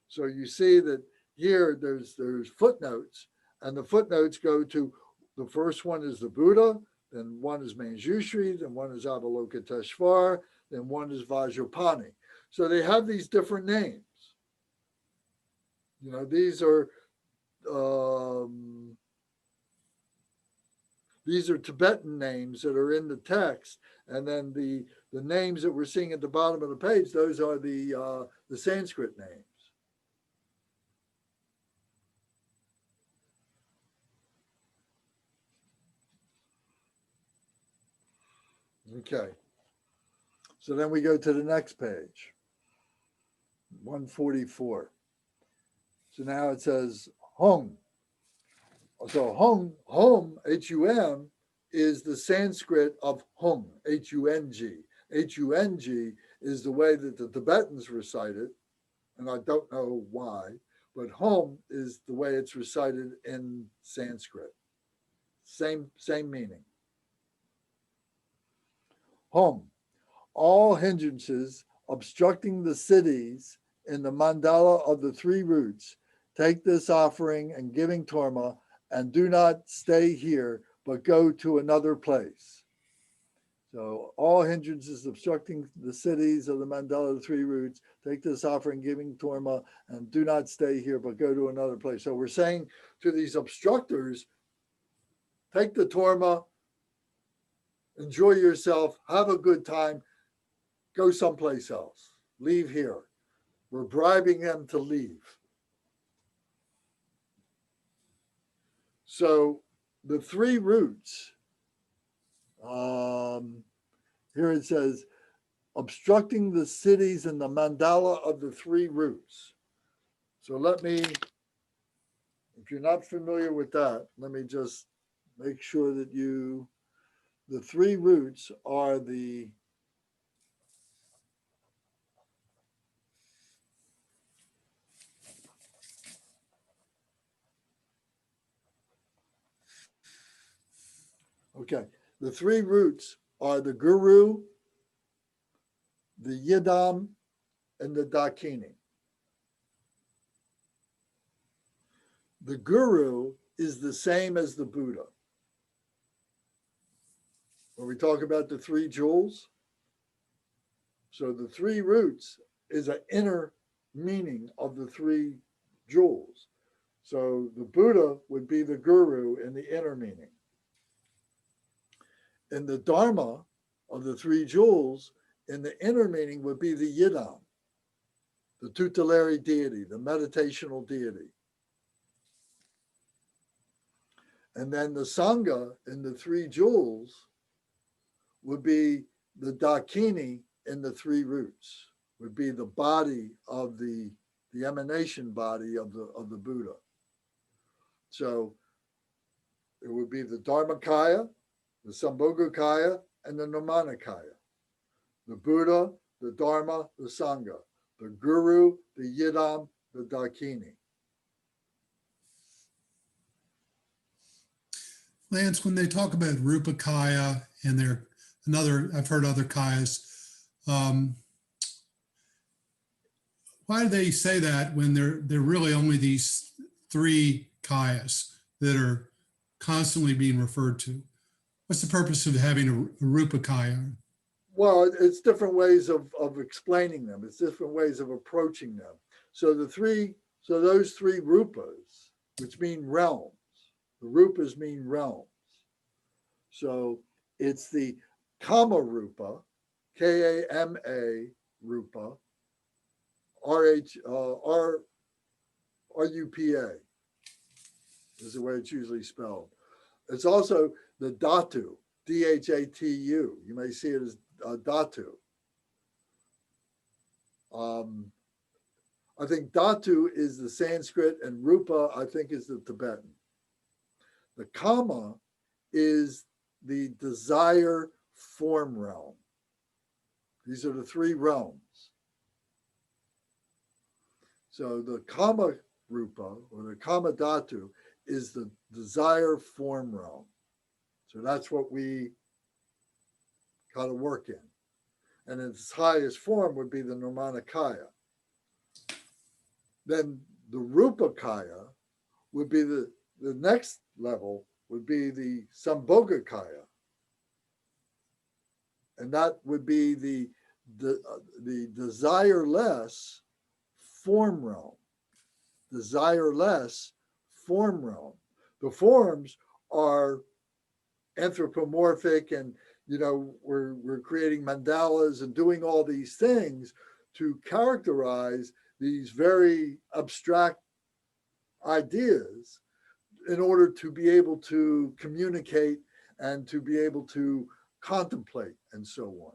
So you see that here there's footnotes, and the footnotes go to, the first one is the Buddha, then one is Manjushri, then one is Avalokiteshvara, then one is Vajrapani. So they have these different names. These are Tibetan names that are in the text, and then the names that we're seeing at the bottom of the page, those are the Sanskrit names. Okay. So then we go to the next page, 144. So now it says Hong. So Hong, H-U-M, is the Sanskrit of Hung, H-U-N-G. H-U-N-G is the way that the Tibetans recite it, and I don't know why, but Hong is the way it's recited in Sanskrit. Same meaning. Hong, all hindrances obstructing the cities in the mandala of the three roots, take this offering and giving torma, and do not stay here, but go to another place. So all hindrances obstructing the cities of the mandala of the three roots, take this offering, giving torma, and do not stay here, but go to another place. So we're saying to these obstructors, take the torma, enjoy yourself, have a good time, go someplace else, leave here. We're bribing them to leave. So the three roots, Here it says, obstructing the cities in the mandala of the three roots. So let me, if you're not familiar with that, let me just make sure that the three roots are okay, the three roots are the guru, the yidam, and the dakini. The guru is the same as the Buddha. When we talk about the three jewels, so the three roots is an inner meaning of the three jewels. So the Buddha would be the guru in the inner meaning. And the Dharma of the three jewels in the inner meaning would be the Yidam, the tutelary deity, the meditational deity. And then the Sangha in the three jewels would be the Dakini in the three roots, would be the body of the emanation body of the Buddha. So it would be the Dharmakaya, the Sambhogakaya, and the Nirmanakaya. The Buddha, the Dharma, the Sangha, the Guru, the Yidam, the Dakini. Lance, when they talk about Rupakaya and I've heard other Kayas, why do they say that when they're really only these three Kayas that are constantly being referred to? What's the purpose of having a Rupakaya? Well, it's different ways of explaining them. It's different ways of approaching them. So those three rupas, which mean realms, the rupas mean realms. So it's the Kama Rupa, Kama Rupa, Rupa is the way it's usually spelled. It's also the Dhatu, Dhatu. You may see it as Dhatu. I think Dhatu is the Sanskrit and Rupa, I think, is the Tibetan. The Kama is the desire form realm. These are the three realms. So the Kama Rupa or the Kama Dhatu is the desire form realm. So that's what we got to work in. And its highest form would be the Nirmanakaya. Then the Rupakaya would be the next level would be the Sambhogakaya. And that would be the desireless form realm. Desireless form realm. The forms are anthropomorphic, and we're creating mandalas and doing all these things to characterize these very abstract ideas in order to be able to communicate and to be able to contemplate and so on.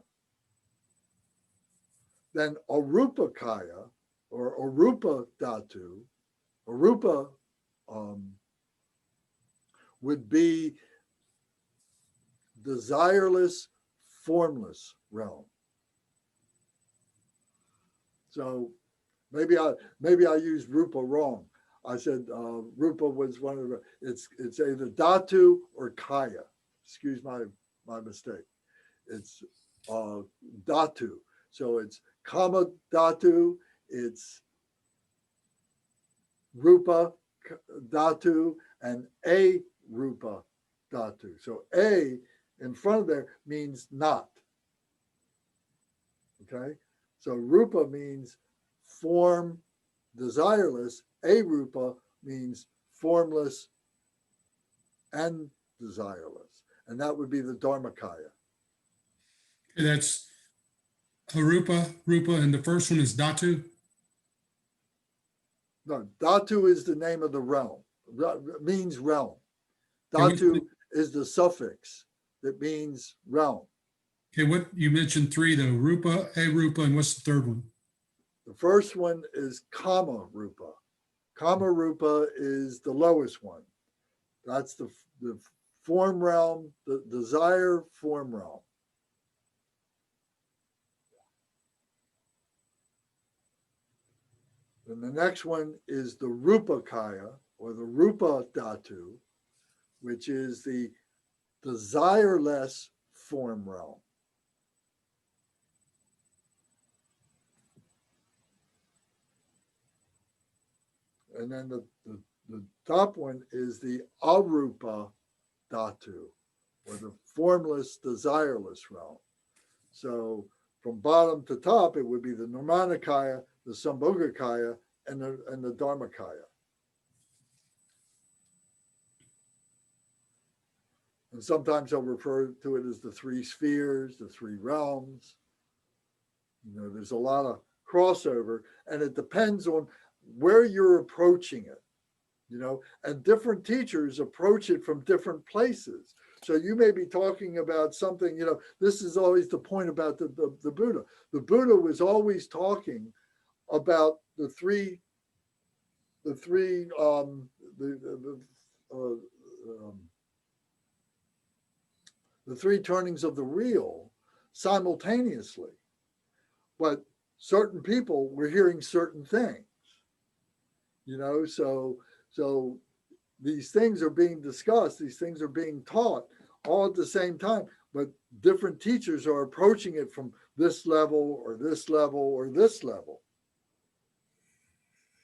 Then Arupakaya or Arupa Dhatu, Arupa would be desireless, formless realm. So maybe I used Rupa wrong. I said Rupa was one of the. It's either Dhatu or Kaya. Excuse my mistake. It's Dhatu. So it's Kama Dhatu. It's Rupa Dhatu and a Rupa Dhatu. So a in front of there means not. Okay. So Rupa means form, desireless. Arupa means formless and desireless. And that would be the Dharmakaya. Okay, that's Arupa, Rupa, and the first one is Dhatu. No, Dhatu is the name of the realm. It means realm. Dhatu is the suffix that means realm. Okay, what you mentioned three though, Rupa, Arupa, and what's the third one? The first one is Kama Rupa. Kama Rupa is the lowest one. That's the form realm, the desire form realm. And the next one is the Rupa Kaya, or the Rupa Dhatu, which is the desireless form realm. And then the top one is the Arupa Dhatu, or the formless, desireless realm. So from bottom to top, it would be the Nirmanakaya, the Sambhogakaya, and the Dharmakaya. And sometimes I'll refer to it as the three spheres, the three realms. You know, there's a lot of crossover, and it depends on where you're approaching it, you know, and different teachers approach it from different places. So you may be talking about something, you know, this is always the point about the Buddha. The Buddha was always talking about the three turnings of the wheel simultaneously, but certain people were hearing certain things, you know, so these things are being discussed, these things are being taught all at the same time, but different teachers are approaching it from this level or this level or this level.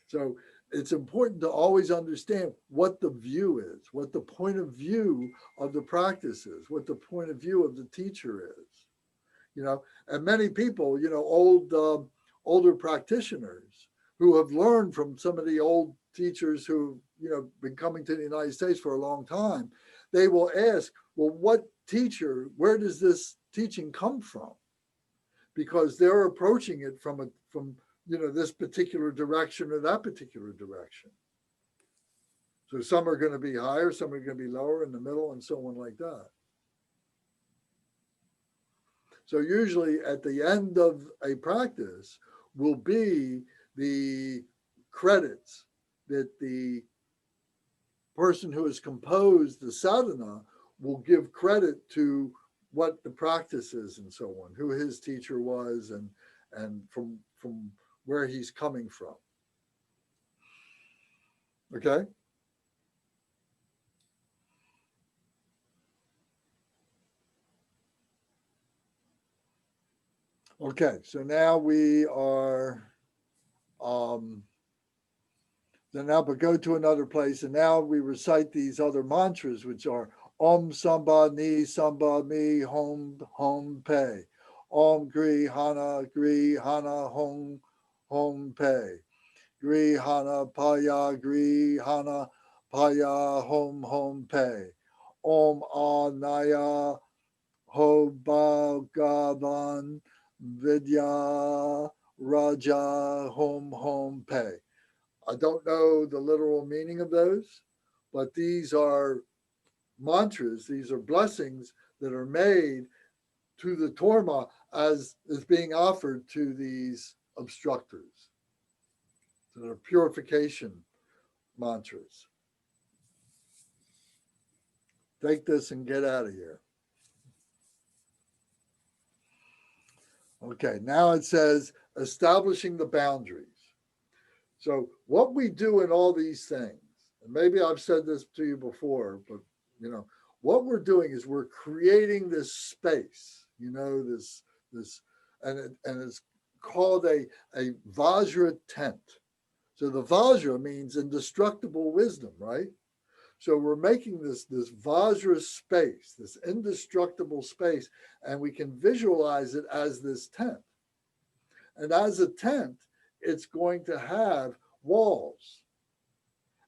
So it's important to always understand what the view is, what the point of view of the practice is, what the point of view of the teacher is, you know. And many people, you know, older practitioners who have learned from some of the old teachers who, you know, been coming to the United States for a long time, they will ask, well, what teacher, where does this teaching come from? Because they're approaching it from you know, this particular direction or that particular direction. So some are going to be higher, some are going to be lower, in the middle, and so on like that. So usually at the end of a practice will be the credits that the person who has composed the sadhana will give credit to what the practice is and so on, who his teacher was, and from where he's coming from. Okay? Okay, so now we are, then now but go to another place, and now we recite these other mantras, which are Om Samba Ni Samba Mi Hom Pe. Om Gri Hana Hom Pe. Gri Hana Paya Hom Pe. Om Anaya Ho Bhagavan Vidya Raja Hom Pe. I don't know the literal meaning of those, but these are mantras, these are blessings that are made to the Torma as is being offered to these obstructors. So they're purification mantras. Take this and get out of here. Okay, now it says establishing the boundaries. So what we do in all these things, and maybe I've said this to you before, but you know, what we're doing is we're creating this space, you know, this and it's called a Vajra tent. So the Vajra means indestructible wisdom, right? So we're making this Vajra space, this indestructible space, and we can visualize it as this tent. And as a tent, it's going to have walls,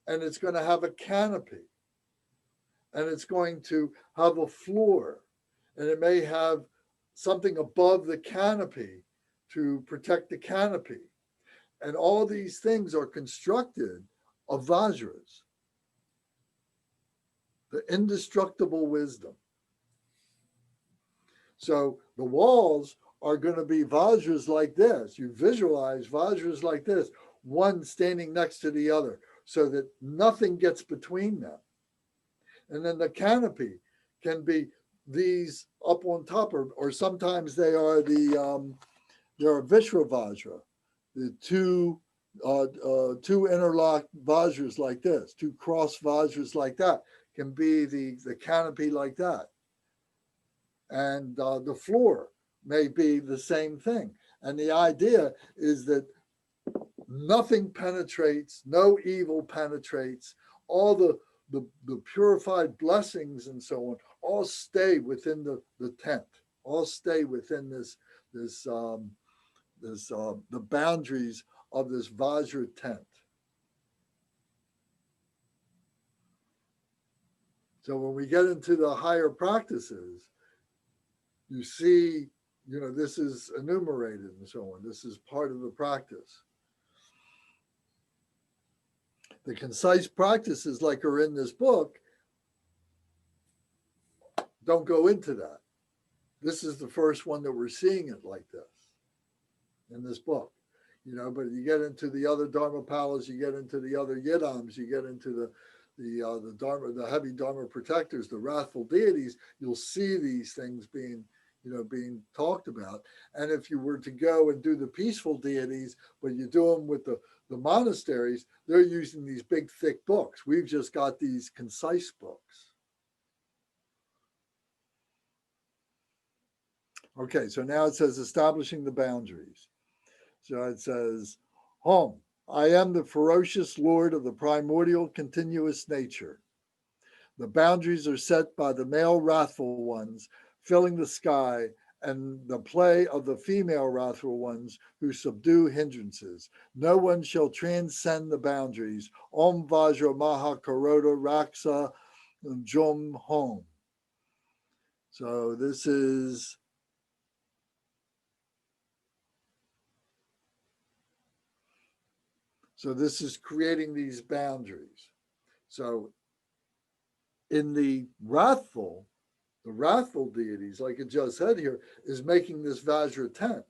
and it's going to have a canopy, and it's going to have a floor, and it may have something above the canopy to protect the canopy. And all these things are constructed of Vajras, the indestructible wisdom. So the walls are going to be Vajras like this. You visualize Vajras like this, one standing next to the other, so that nothing gets between them. And then the canopy can be these up on top, or sometimes they are they're Vishra Vajra, the two interlocked Vajras like this, two cross Vajras like that, can be the canopy like that. And the floor may be the same thing. And the idea is that nothing penetrates, no evil penetrates, all the purified blessings and so on, all stay within the tent, all stay within the boundaries of this Vajra tent. So when we get into the higher practices, you see, this is enumerated and so on. This is part of the practice. The concise practices like are in this book don't go into that. This is the first one that we're seeing it like this in this book. But you get into the other Dharmapalas, you get into the other Yidams, you get into the Dharma, the heavy Dharma protectors, the wrathful deities, you'll see these things being talked about. And if you were to go and do the peaceful deities, but you do them with the monasteries, they're using these big, thick books. We've just got these concise books. Okay, so now it says establishing the boundaries. So it says, Hom, I am the ferocious lord of the primordial continuous nature. The boundaries are set by the male wrathful ones, filling the sky, and the play of the female wrathful ones who subdue hindrances. No one shall transcend the boundaries. Om Vajra Maha Karoda Raksa Jom Hom. So this is creating these boundaries. So in the wrathful deities, like it just said here, is making this Vajra tent.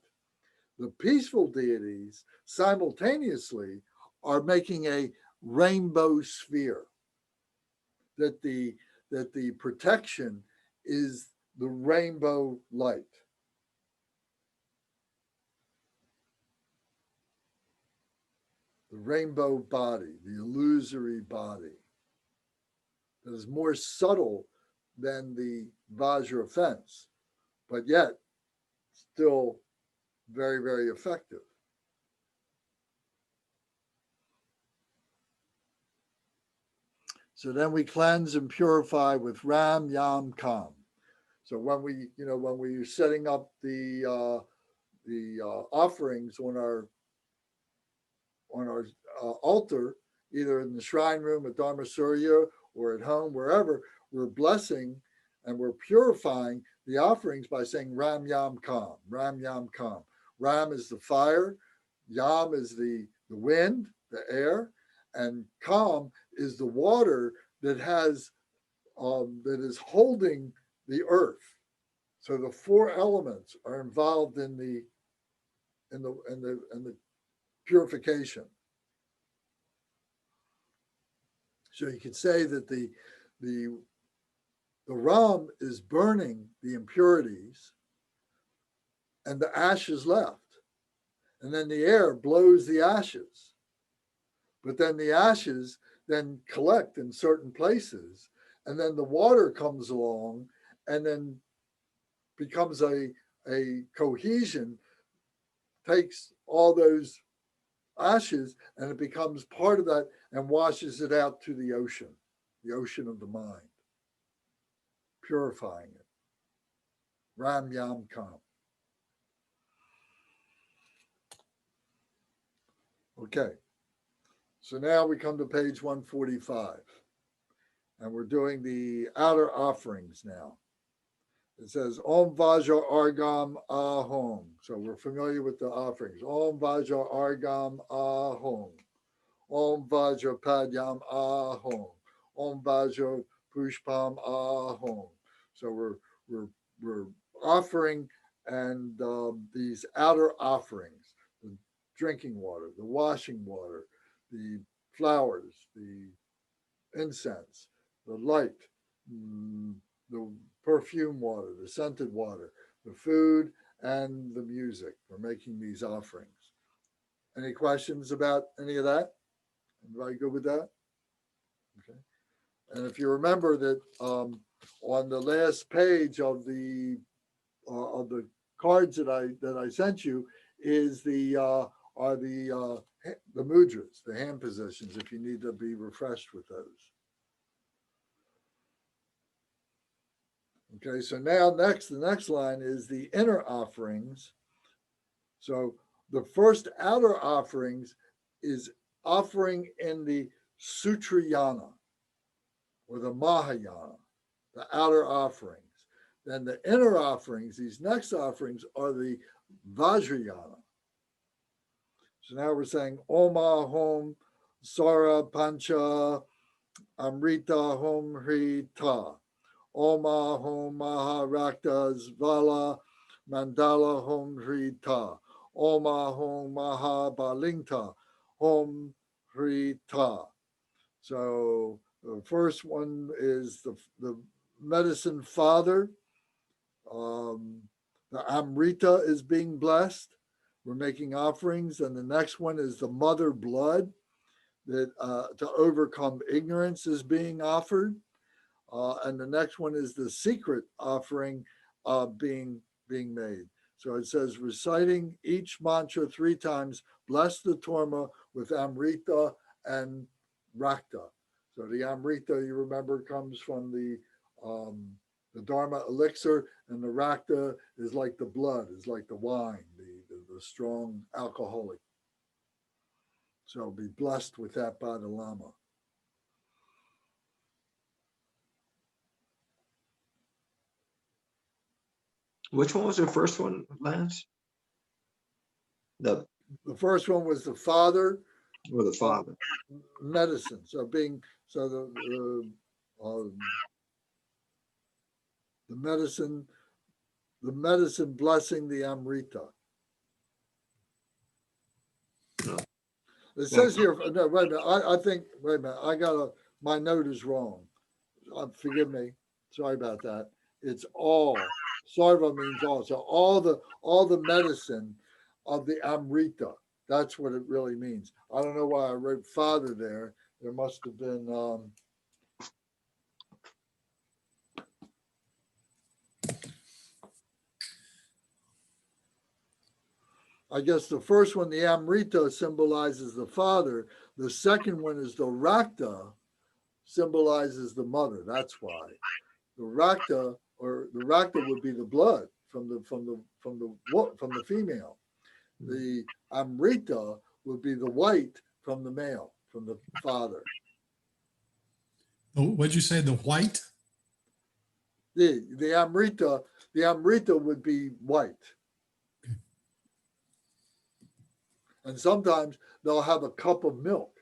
The peaceful deities simultaneously are making a rainbow sphere. That the protection is the rainbow light. The rainbow body, the illusory body, that is more subtle than the Vajra fence, but yet still very, very effective. So then we cleanse and purify with Ram, Yam, Kam. So when we're setting up the offerings on our altar, either in the shrine room at Dharma Surya or at home, wherever, we're blessing and we're purifying the offerings by saying Ram, Yam, Kam. Ram, Yam, Kam. Ram is the fire, Yam is the wind, the air, and Kam is the water that is holding the earth. So the four elements are involved in the purification. So you could say that the Ram is burning the impurities and the ash is left. And then the air blows the ashes. But then the ashes then collect in certain places. And then the water comes along and then becomes a cohesion, takes all those ashes, and it becomes part of that and washes it out to the ocean of the mind, purifying it. Ram, Yam, Kam. Okay, so now we come to page 145, and we're doing the outer offerings now. It says, Om Vajra Argam Ahom. So we're familiar with the offerings. Om Vajra Argam Ahom. Om Vajra Padyam Ahom. Om Vajra Pushpam Ahom. So we're offering and these outer offerings, the drinking water, the washing water, the flowers, the incense, the light, the perfume water, the scented water, the food, and the music. We're making these offerings. Any questions about any of that? Everybody good with that? Okay. And if you remember that on the last page of the cards that I sent you is the mudras, the hand positions, if you need to be refreshed with those. Okay, so now the next line is the inner offerings. So the first outer offerings is offering in the Sutrayana or the Mahayana, the outer offerings. Then the inner offerings, these next offerings are the Vajrayana. So now we're saying Oma Hom Sara Pancha Amrita Hom Hri Ta. Oma Hom Maharakta Zvala Mandala Hom Hri Ta. Oma Hom Mahabalingta Hom Hri Ta. So the first one is the medicine father. The Amrita is being blessed. We're making offerings. And the next one is the mother blood that to overcome ignorance is being offered. And the next one is the secret offering being made. So it says reciting each mantra 3 times, bless the Torma with Amrita and Rakta. So the Amrita, you remember, comes from the Dharma elixir, and the Rakta is like the blood, is like the wine, the strong alcoholic. So be blessed with that by the Lama. Which one was the first one, Lance? The first one was the father. Or the father. Medicine. So the medicine blessing the Amrita. No. It says here, no, wait a minute. I think, wait a minute. My note is wrong. Forgive me. Sorry about that. It's all. Sarva means all. So all the medicine of the Amrita. That's what it really means. I don't know why I wrote father there. There must have been I guess the first one, the Amrita, symbolizes the father. The second one is the Rakta, symbolizes the mother. That's why. The Rakta would be the blood from the female. The Amrita would be the white from the male, from the father. What'd you say, the white? The Amrita would be white. And sometimes they'll have a cup of milk,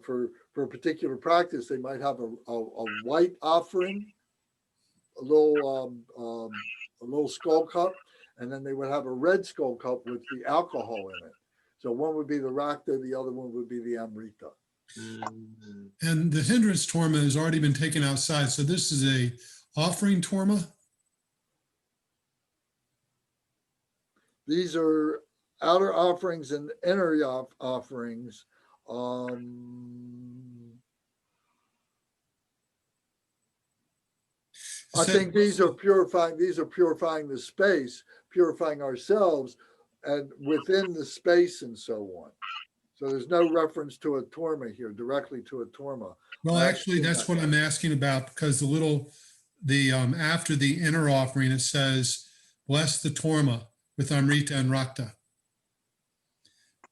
for a particular practice, they might have a white offering, a little skull cup, and then they would have a red skull cup with the alcohol in it. So one would be the Rakta, the other one would be the Amrita. And the hindrance torma has already been taken outside. So this is a offering torma? These are outer offerings and inner offerings. I think these are purifying the space, purifying ourselves and within the space and so on. So there's no reference to a torma here, directly to a torma. Well, actually, that's what I'm asking about, because after the inner offering, it says, bless the torma with Amrita and Rakta.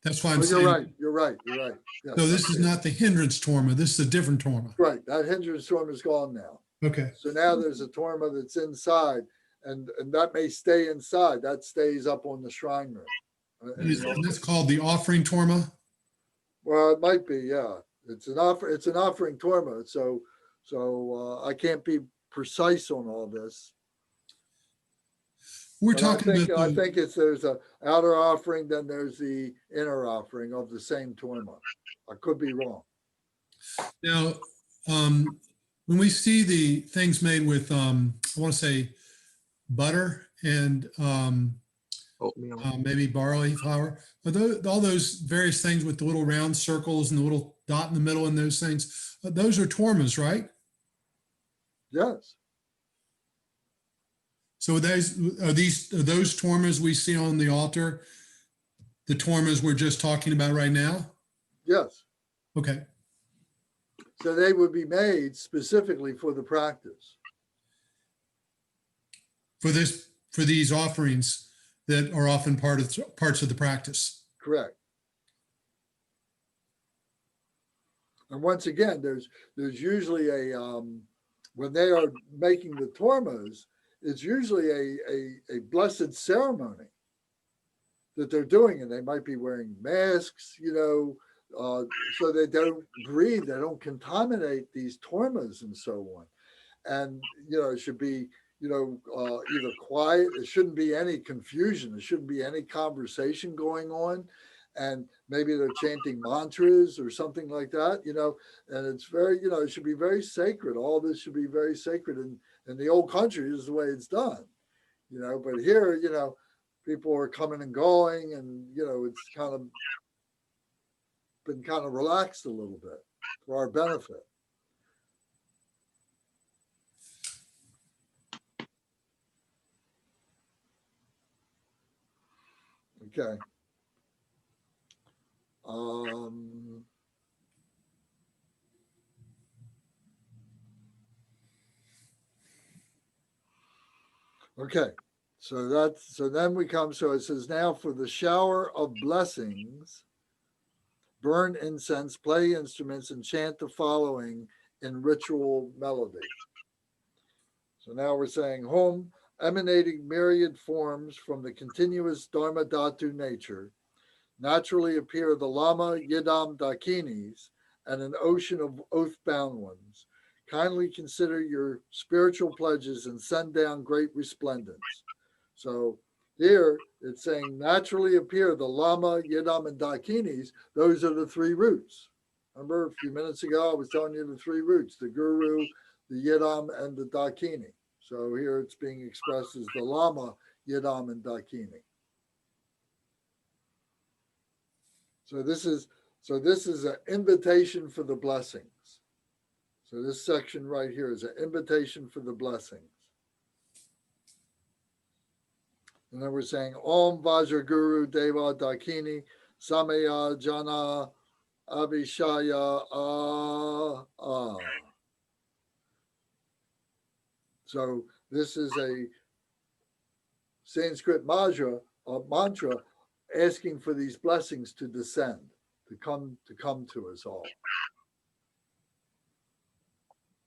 That's why I'm saying. You're right. Yes, so this is not the hindrance torma. This is a different torma. Right. That hindrance torma is gone now. Okay. So now there's a torma that's inside, and that may stay inside. That stays up on the shrine room. And that's called the offering torma? Well, it might be, yeah. It's an offering torma. So I can't be precise on all this. We're But talking about I the, think there's a outer offering, then there's the inner offering of the same torma. I could be wrong. now, when we see the things made with, I want to say butter and Oatmeal. maybe barley flour, but all those various things with the little round circles and the little dot in the middle and those things, those are tormas, right? Yes. So those are those tormas we see on the altar, the tormas we're just talking about right now? Yes. Okay. So they would be made specifically for the practice. For these offerings that are often parts of the practice. Correct. And once again, there's usually a when they are making the tormas, it's usually a blessed ceremony that they're doing, and they might be wearing masks, so they don't breathe, they don't contaminate these tormas and so on. And it should be either quiet. There shouldn't be any confusion. There shouldn't be any conversation going on. And maybe they're chanting mantras or something like that, and it's very, it should be very sacred. All this should be very sacred. In the old country is the way it's done, but here, people are coming and going, and, it's been kind of relaxed a little bit for our benefit. Okay. Okay. So then we come, so it says, now for the shower of blessings, burn incense, play instruments, and chant the following in ritual melody. So now we're saying, home, emanating myriad forms from the continuous Dharma Dhatu nature, naturally appear the Lama Yidam Dakinis and an ocean of oath-bound ones. Kindly consider your spiritual pledges and send down great resplendence. So here it's saying naturally appear the Lama, Yidam, and Dakinis. Those are the three roots. Remember a few minutes ago, I was telling you the three roots, the Guru, the Yidam, and the Dakini. So here it's being expressed as the Lama, Yidam, and Dakini. So this is an invitation for the blessings. So this section right here is an invitation for the blessings. And then we're saying Om Vajra Guru Deva Dakini Samaya Jana Abhishaya Ah. So this is a Sanskrit mantra asking for these blessings to descend, to come to us all.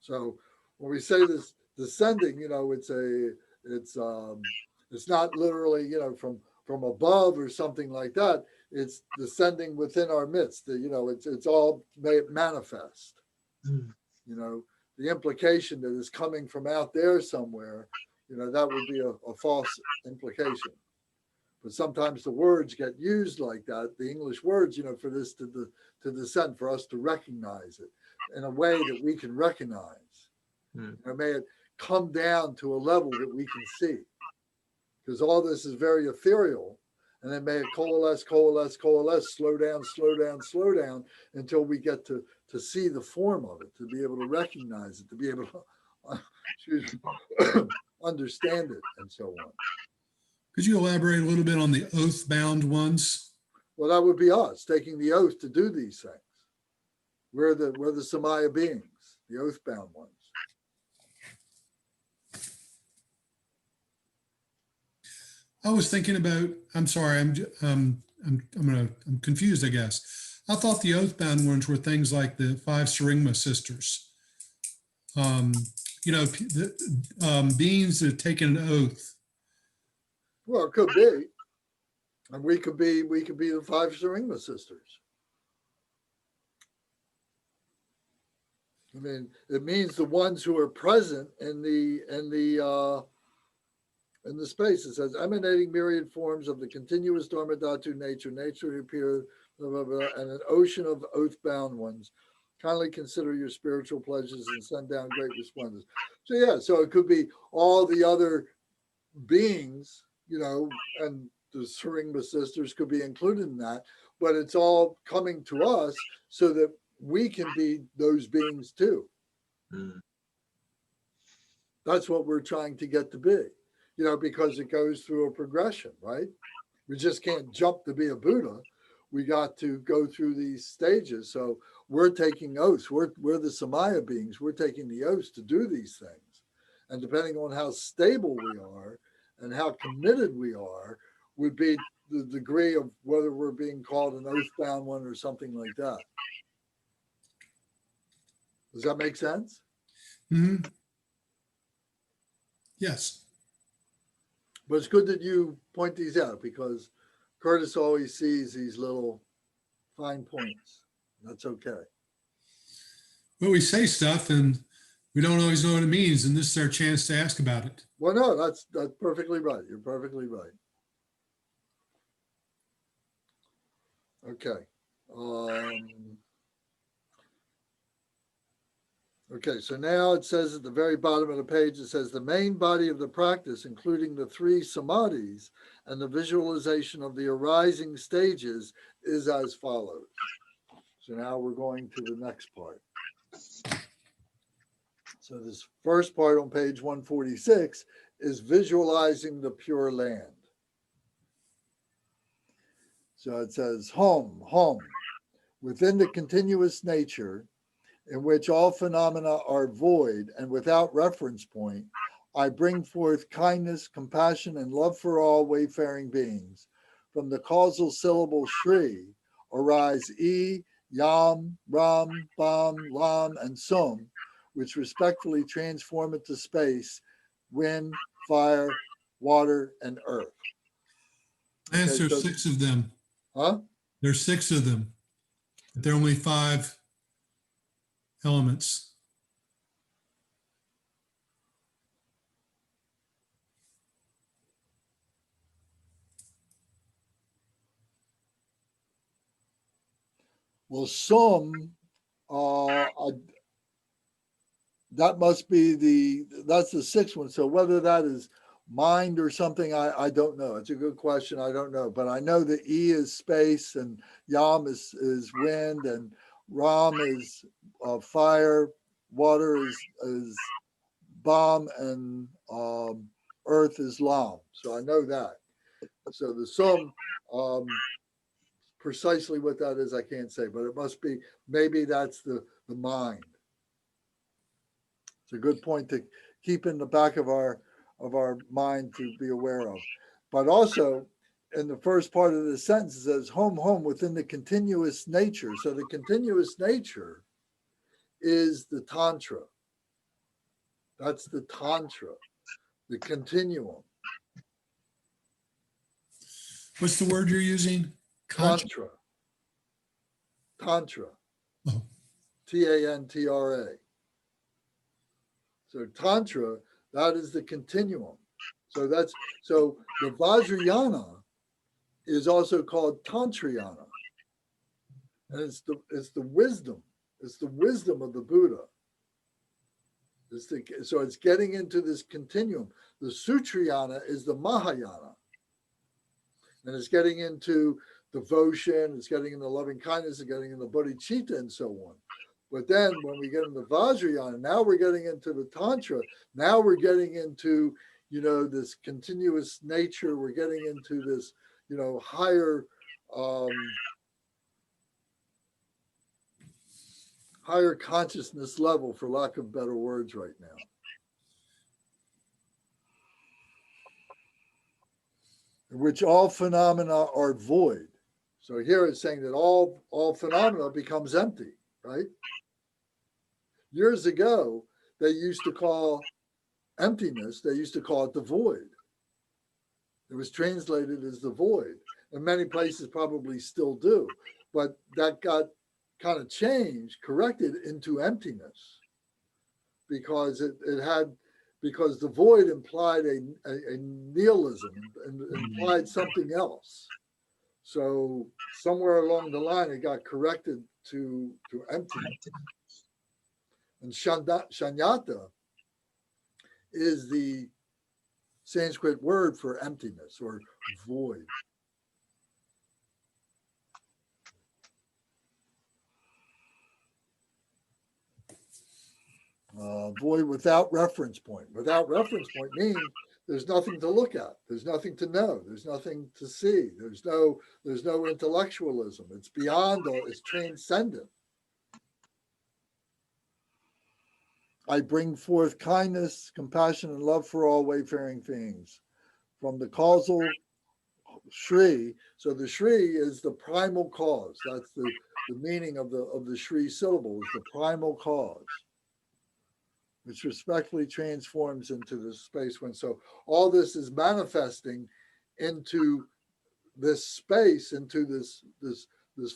So when we say this descending, it's not literally, from above or something like that. It's descending within our midst. It's all made manifest. The implication that is coming from out there somewhere, that would be a false implication. But sometimes the words get used like that, the English words, for this to descend, for us to recognize it in a way that we can recognize. May it come down to a level that we can see. Because all this is very ethereal. And then may it coalesce, slow down until we get to see the form of it, to be able to recognize it, to be able to understand it, and so on. Could you elaborate a little bit on the oath-bound ones? Well, that would be us taking the oath to do these things. We're the Samaya beings, the oath-bound ones. I was thinking about, I'm sorry, I'm confused, I guess. I thought the oath-bound ones were things like the 5 Saringma sisters. Beings that have taken an oath. Well, it could be. And we could be the 5 Saringma sisters. I mean, it means the ones who are present in the space. It says emanating myriad forms of the continuous Dharma Dhatu nature appear, blah, blah, blah, and an ocean of oath-bound ones. Kindly consider your spiritual pledges and send down great resplendence. So yeah, so it could be all the other beings, you know, and the Saringma sisters could be included in that, but it's all coming to us so that we can be those beings too. Mm. That's what we're trying to get to be, you know, because it goes through a progression, right? We just can't jump to be a Buddha. We got to go through these stages. So we're taking oaths. We're the Samaya beings. We're taking the oaths to do these things. And depending on how stable we are and how committed we are would be the degree of whether we're being called an oath-bound one or something like that. Does that make sense? Mhm. Yes. But it's good that you point these out because Curtis always sees these little fine points. That's okay. Well, we say stuff and we don't always know what it means, and this is our chance to ask about it. Well, no, that's perfectly right. You're perfectly right. Okay. Okay, so now it says at the very bottom of the page, it says the main body of the practice, including the 3 samadhis and the visualization of the arising stages, is as follows. So now we're going to the next part. So this first part on page 146 is visualizing the Pure Land. So it says, home, within the continuous nature in which all phenomena are void and without reference point, I bring forth kindness, compassion, and love for all wayfaring beings. From the causal syllable Shri arise E, Yam, Ram, Bam, Lam, and Sum, which respectfully transform into space, wind, fire, water, and earth. Yes, Okay, there's so- 6 of them. Huh? There's 6 of them. But there are only 5 elements. Well, Sum, that must be that's the 6th one. So whether that is mind or something, I don't know. It's a good question. I don't know. But I know that E is space and Yam is wind and Ram is fire, water is Bam, and earth is Lam. So I know that. So the Sum, precisely what that is, I can't say, but it must be, maybe that's the mind. It's a good point to keep in the back of our mind to be aware of. But also in the first part of the sentence, it says home within the continuous nature. So the continuous nature is the Tantra. That's the Tantra, the continuum. What's the word you're using? Tantra. Tantra. Oh. Tantra. So Tantra, that is the continuum. So the Vajrayana is also called Tantrayana. And it's the wisdom. It's the wisdom of the Buddha. So it's getting into this continuum. The Sutrayana is the Mahayana. And it's getting into devotion, it's getting into loving kindness, it's getting into bodhicitta and so on. But then when we get into Vajrayana, now we're getting into the Tantra. Now we're getting into, this continuous nature. We're getting into this, higher consciousness level, for lack of better words right now. In which all phenomena are void. So here it's saying that all phenomena becomes empty, right? Years ago, they used to call emptiness, they used to call it the void. It was translated as the void. And many places probably still do. But that got kind of changed, corrected into emptiness. because because the void implied a nihilism and implied something else. So somewhere along the line, it got corrected to emptiness. And shanyata is the Sanskrit word for emptiness or void. Void without reference point. Without reference point means there's nothing to look at. There's nothing to know. There's nothing to see. There's no intellectualism. It's beyond all. It's transcendent. I bring forth kindness, compassion, and love for all wayfaring things. From the causal Shri. So the Shri is the primal cause. That's the meaning of the Shri syllable, is the primal cause, which respectfully transforms into the space when. So all this is manifesting into this space, into this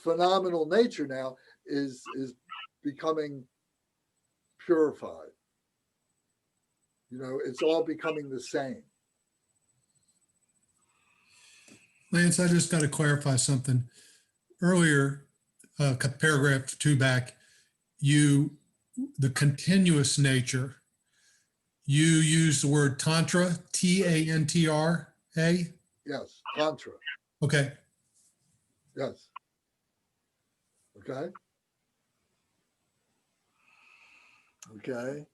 phenomenal nature now is becoming purified. It's all becoming the same. Lance, I just got to clarify something. Earlier, paragraph 2 back, the continuous nature, you use the word tantra, Tantra. Yes, tantra. Okay. Yes. Okay. Okay.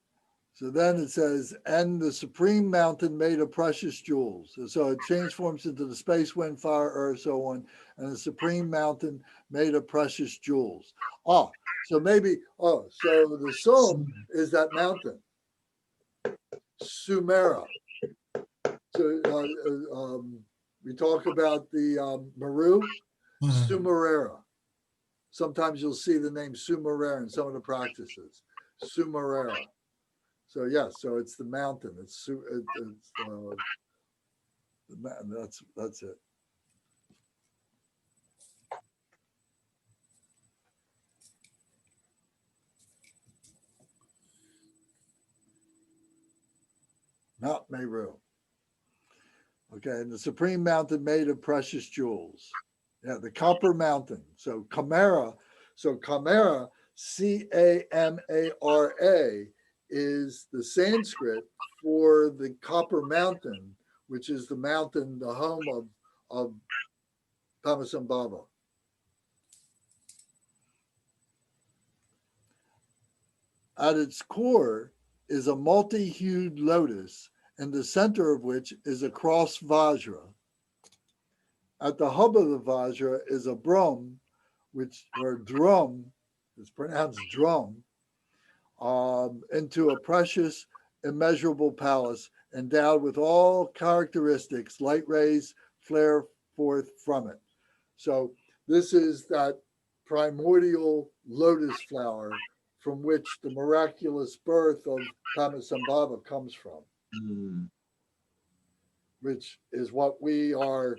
So then it says, and the supreme mountain made of precious jewels. So it transforms into the space, wind, fire, earth, so on. And the supreme mountain made of precious jewels. So maybe, so the Sum is that mountain. Sumera. So we talk about the Meru, Sumerera. Sometimes you'll see the name Sumerera in some of the practices. Sumerera. So yes, so it's the mountain. That's it. Mount Meru. Okay, and the supreme mountain made of precious jewels. Yeah, the copper mountain. So Camara, Camara, Camara, is the Sanskrit for the copper mountain, which is the mountain, the home of Padmasambhava. At its core is a multi-hued lotus, in the center of which is a cross Vajra. At the hub of the Vajra is a Brahm, or drum, it's pronounced drum, into a precious, immeasurable palace endowed with all characteristics, light rays flare forth from it. So this is that primordial lotus flower from which the miraculous birth of Padmasambhava comes from, which is what we are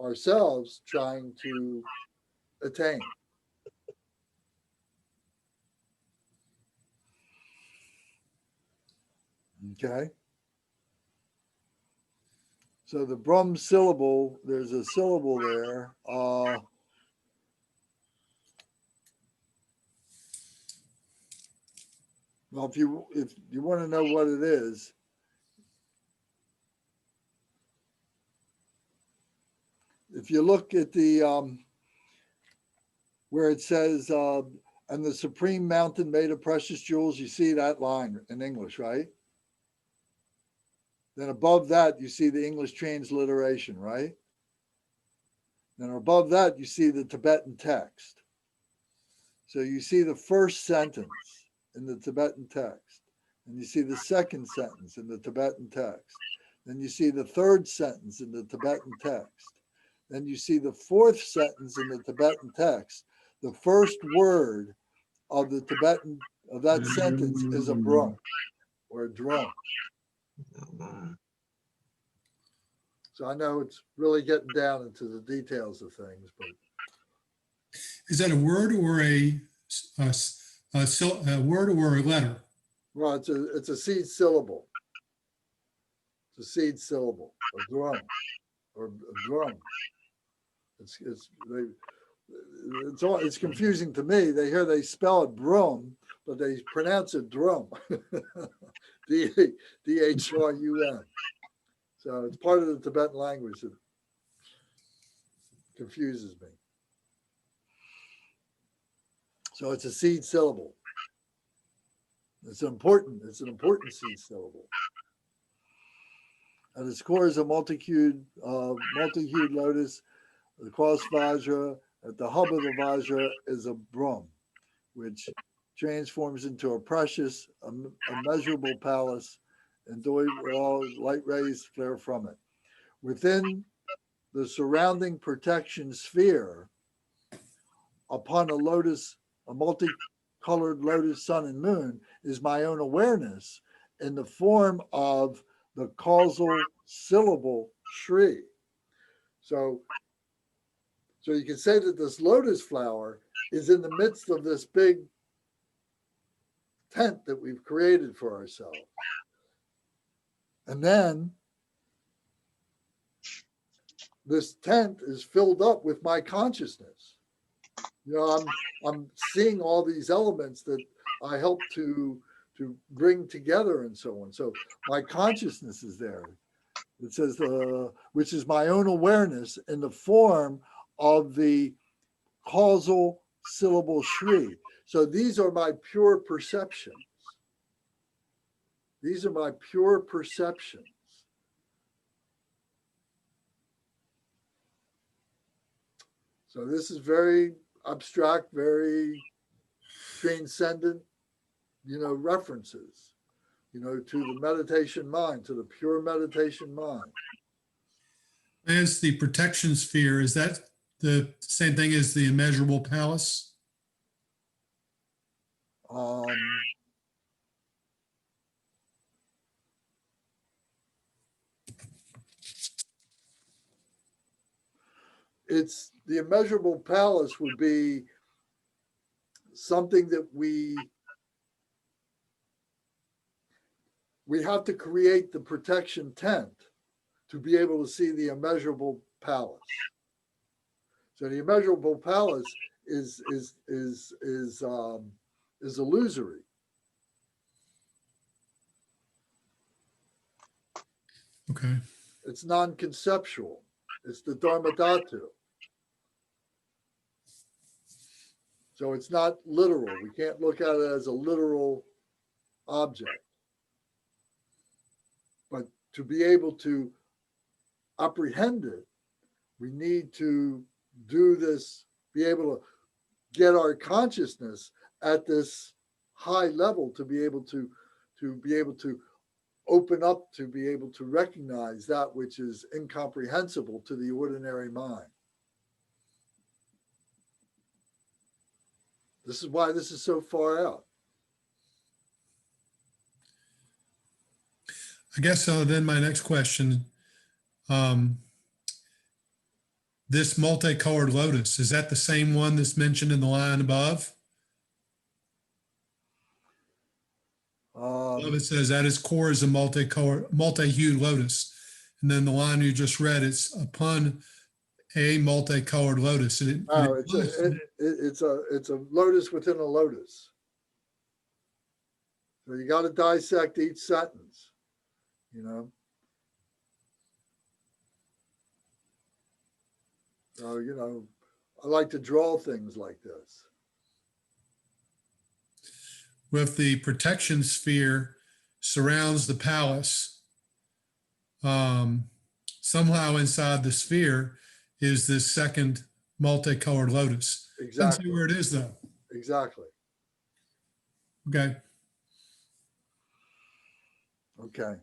ourselves trying to attain. Okay. So the Brahm syllable, there's a syllable there. Well, if you want to know what it is, if you look at the where it says and the supreme mountain made of precious jewels, you see that line in English, right? Then above that, you see the English transliteration, right? Then above that, you see the Tibetan text. So you see the first sentence in the Tibetan text, and you see the second sentence in the Tibetan text. Then you see the third sentence in the Tibetan text. Then you see the fourth sentence in the Tibetan text. The first word of the Tibetan of that sentence is a Brahm or a drum. So I know it's really getting down into the details of things, but is that a word or a word or a letter? Well, it's a seed syllable. It's a seed syllable, a drum, or a drum. It's confusing to me. They spell it brum, but they pronounce it drum. D-H-R-U-M. So it's part of the Tibetan language that confuses me. So it's a seed syllable. It's an important seed syllable. At its core is a multi-hued lotus, the cross Vajra. At the hub of the Vajra is a Brahm, which transforms into a precious, immeasurable palace, endued with all light rays flare from it. Within the surrounding protection sphere, upon a lotus, a multicolored lotus sun and moon, is my own awareness in the form of the causal syllable Shri. So you can say that this lotus flower is in the midst of this big tent that we've created for ourselves. And then this tent is filled up with my consciousness. You know, I'm seeing all these elements that I help to bring together and so on. So my consciousness is there. It says, which is my own awareness in the form of the causal syllable Shri. So these are my pure perceptions. These are my pure perceptions. So this is very abstract, very transcendent, references, to the meditation mind, to the pure meditation mind. As the protection sphere, is that the same thing as the immeasurable palace? It's the immeasurable palace would be something that we have to create the protection tent to be able to see the immeasurable palace. So the immeasurable palace is illusory. Okay. It's non-conceptual. It's the Dharma Dhatu. So it's not literal. We can't look at it as a literal object. But to be able to apprehend it, we need to do this, be able to get our consciousness at this high level to be able to open up, to be able to recognize that which is incomprehensible to the ordinary mind. This is why this is so far out. I guess then my next question, this multicolored lotus, is that the same one that's mentioned in the line above? Above it says at its core is a multi-hued lotus. And then the line you just read, it's upon a multicolored lotus. It's a lotus within a lotus. So you got to dissect each sentence, So, I like to draw things like this. With the protection sphere surrounds the palace, somehow inside the sphere is this second multicolored lotus. Exactly. Doesn't see where it is though. Exactly. Okay. Okay.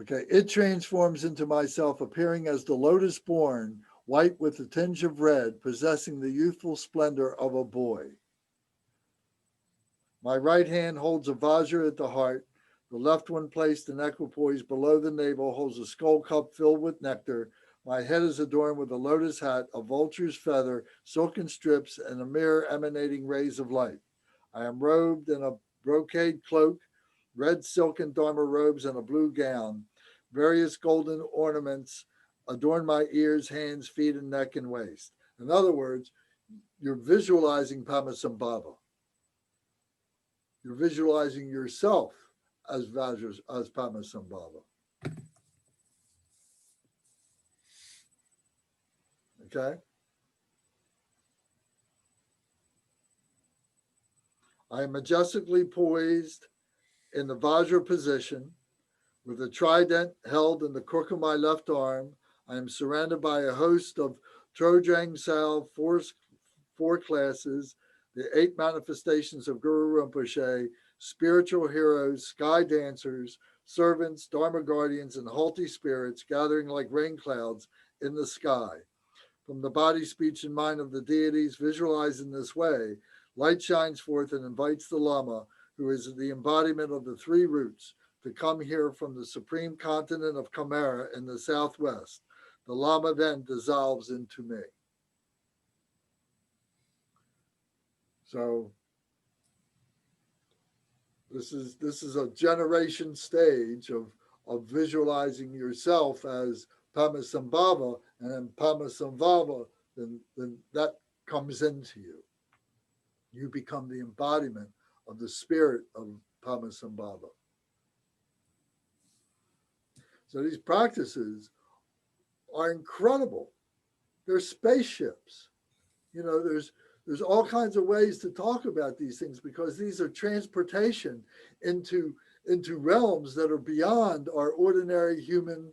Okay. It transforms into myself, appearing as the lotus born, white with a tinge of red, possessing the youthful splendor of a boy. My right hand holds a Vajra at the heart. The left one, placed in equipoise below the navel, holds a skull cup filled with nectar. My head is adorned with a lotus hat, a vulture's feather, silken strips, and a mirror emanating rays of light. I am robed in a brocade cloak, red silken dharma robes, and a blue gown. Various golden ornaments adorn my ears, hands, feet, and neck and waist. In other words, you're visualizing Padmasambhava. You're visualizing yourself as Padmasambhava. Okay? I am majestically poised in the Vajra position with a trident held in the crook of my left arm. I am surrounded by a host of Trojang Sal, four classes, the 8 manifestations of Guru Rinpoche, spiritual heroes, sky dancers, servants, Dharma guardians, and haughty spirits gathering like rain clouds in the sky. From the body, speech, and mind of the deities visualized in this way, light shines forth and invites the Lama, who is the embodiment of the 3 roots, to come here from the supreme continent of Camara in the southwest. The Lama then dissolves into me. So this is a generation stage of visualizing yourself as Padmasambhava, and then Padmasambhava, then that comes into you. You become the embodiment of the spirit of Padmasambhava. So these practices are incredible. They're spaceships. You know, there's all kinds of ways to talk about these things, because these are transportation into realms that are beyond our ordinary human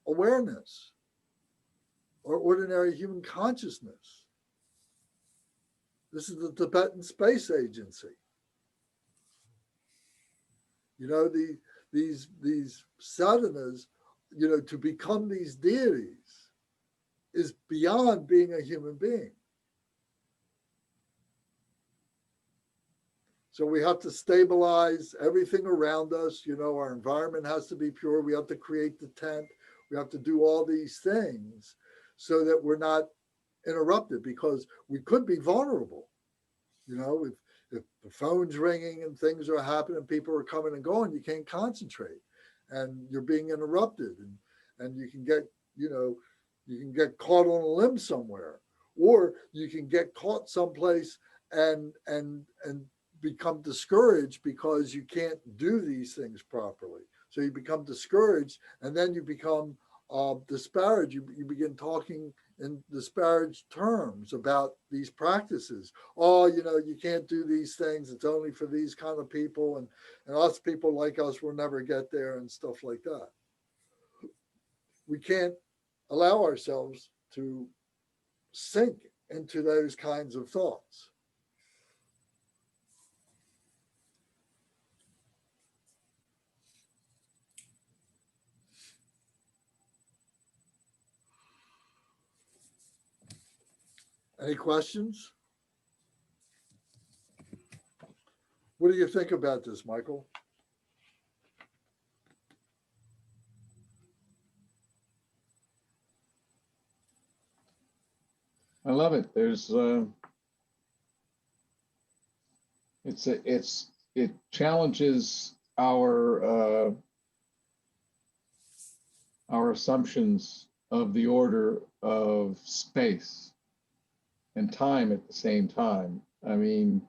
awareness or ordinary human consciousness. This is the Tibetan Space Agency. You know, these sadhanas, you know, to become these deities is beyond being a human being. So we have to stabilize everything around us. You know, our environment has to be pure. We have to create the tent. We have to do all these things so that we're not interrupted, because we could be vulnerable. You know, if the phone's ringing and things are happening, people are coming and going, you can't concentrate and you're being interrupted, and you can get, you know, you can get caught on a limb somewhere, or you can get caught someplace and become discouraged because you can't do these things properly. So you become discouraged, and then you become disparaged. You begin talking in disparaged terms about these practices. Oh, you know, you can't do these things. It's only for these kind of people, and us people like us will never get there, and stuff like that. We can't allow ourselves to sink into those kinds of thoughts. Any questions? What do you think about this, Michael? I love it. There's it challenges our assumptions of the order of space and time at the same time. I mean,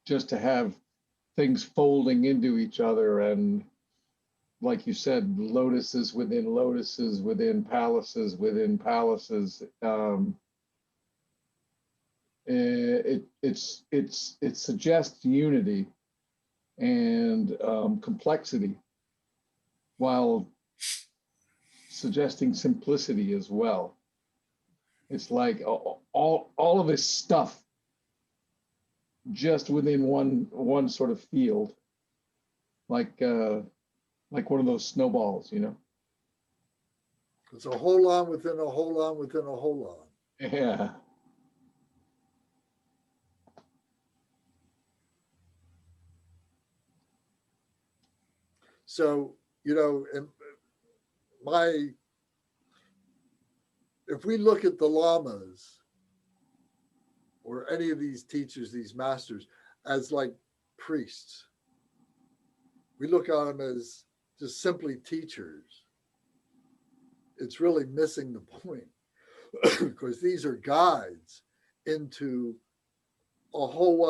just to have things folding into each other, and like you said, lotuses within palaces within palaces. It suggests unity and complexity, while suggesting simplicity as well. It's like all of this stuff just within one sort of field, like one of those snowballs, you know. It's a whole on within a whole on within a whole on. Yeah. So, you know, my if we look at the lamas or any of these teachers, these masters, as like priests, we look at them as just simply teachers, it's really missing the point because these are guides into a whole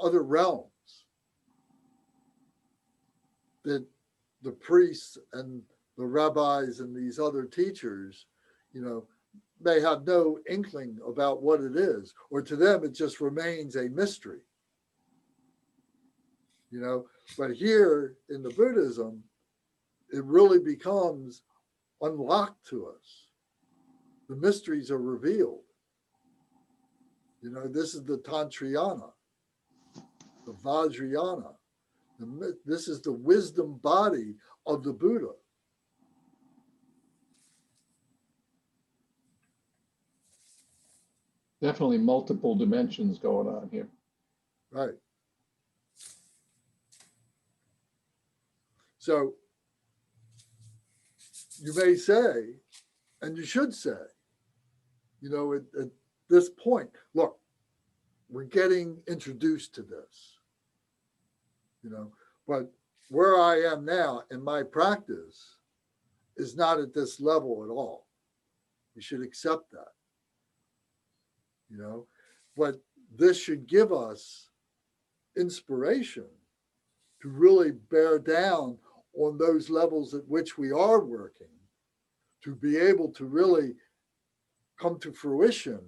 other realms that the priests and the rabbis and these other teachers, may have no inkling about what it is, or to them it just remains a mystery. But here in the Buddhism, it really becomes unlocked to us. The mysteries are revealed. This is the Tantrayana, the Vajrayana. This is the wisdom body of the Buddha. Definitely multiple dimensions going on here. Right. So you may say, and you should say, at this point, look, we're getting introduced to this, but where I am now in my practice is not at this level at all. You should accept that, but this should give us inspiration to really bear down on those levels at which we are working, to be able to really come to fruition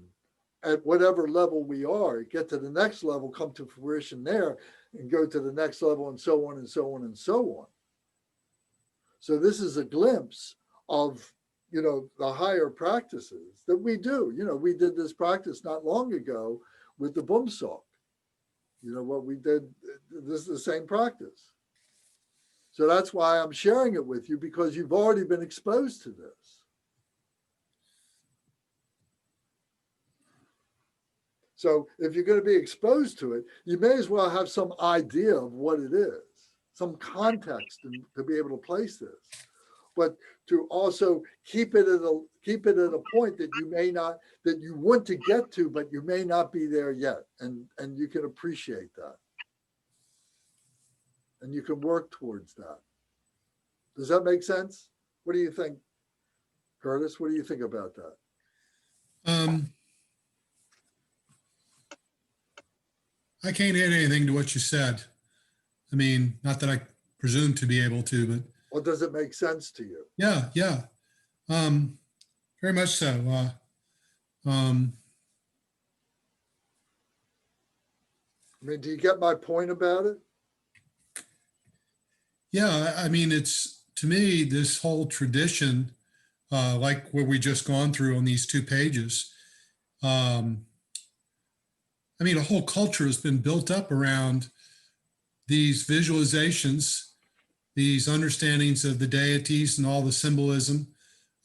at whatever level we are, get to the next level, come to fruition there, and go to the next level, and so on and so on and so on. So this is a glimpse of, the higher practices that we do. We did this practice not long ago with the Bumsok. What we did, this is the same practice. So that's why I'm sharing it with you, because you've already been exposed to this. So if you're going to be exposed to it, you may as well have some idea of what it is, some context to be able to place this, but to also keep it at a point that you want to get to, but you may not be there yet, and you can appreciate that, and you can work towards that. Does that make sense? What do you think, Curtis? What do you think about that? I can't add anything to what you said. I mean, not that I presume to be able to, but. Well, does it make sense to you? Yeah. Very much so. I mean, do you get my point about it? Yeah, I mean, it's, to me, this whole tradition, like what we just gone through on these 2 pages, I mean, a whole culture has been built up around these visualizations, these understandings of the deities and all the symbolism.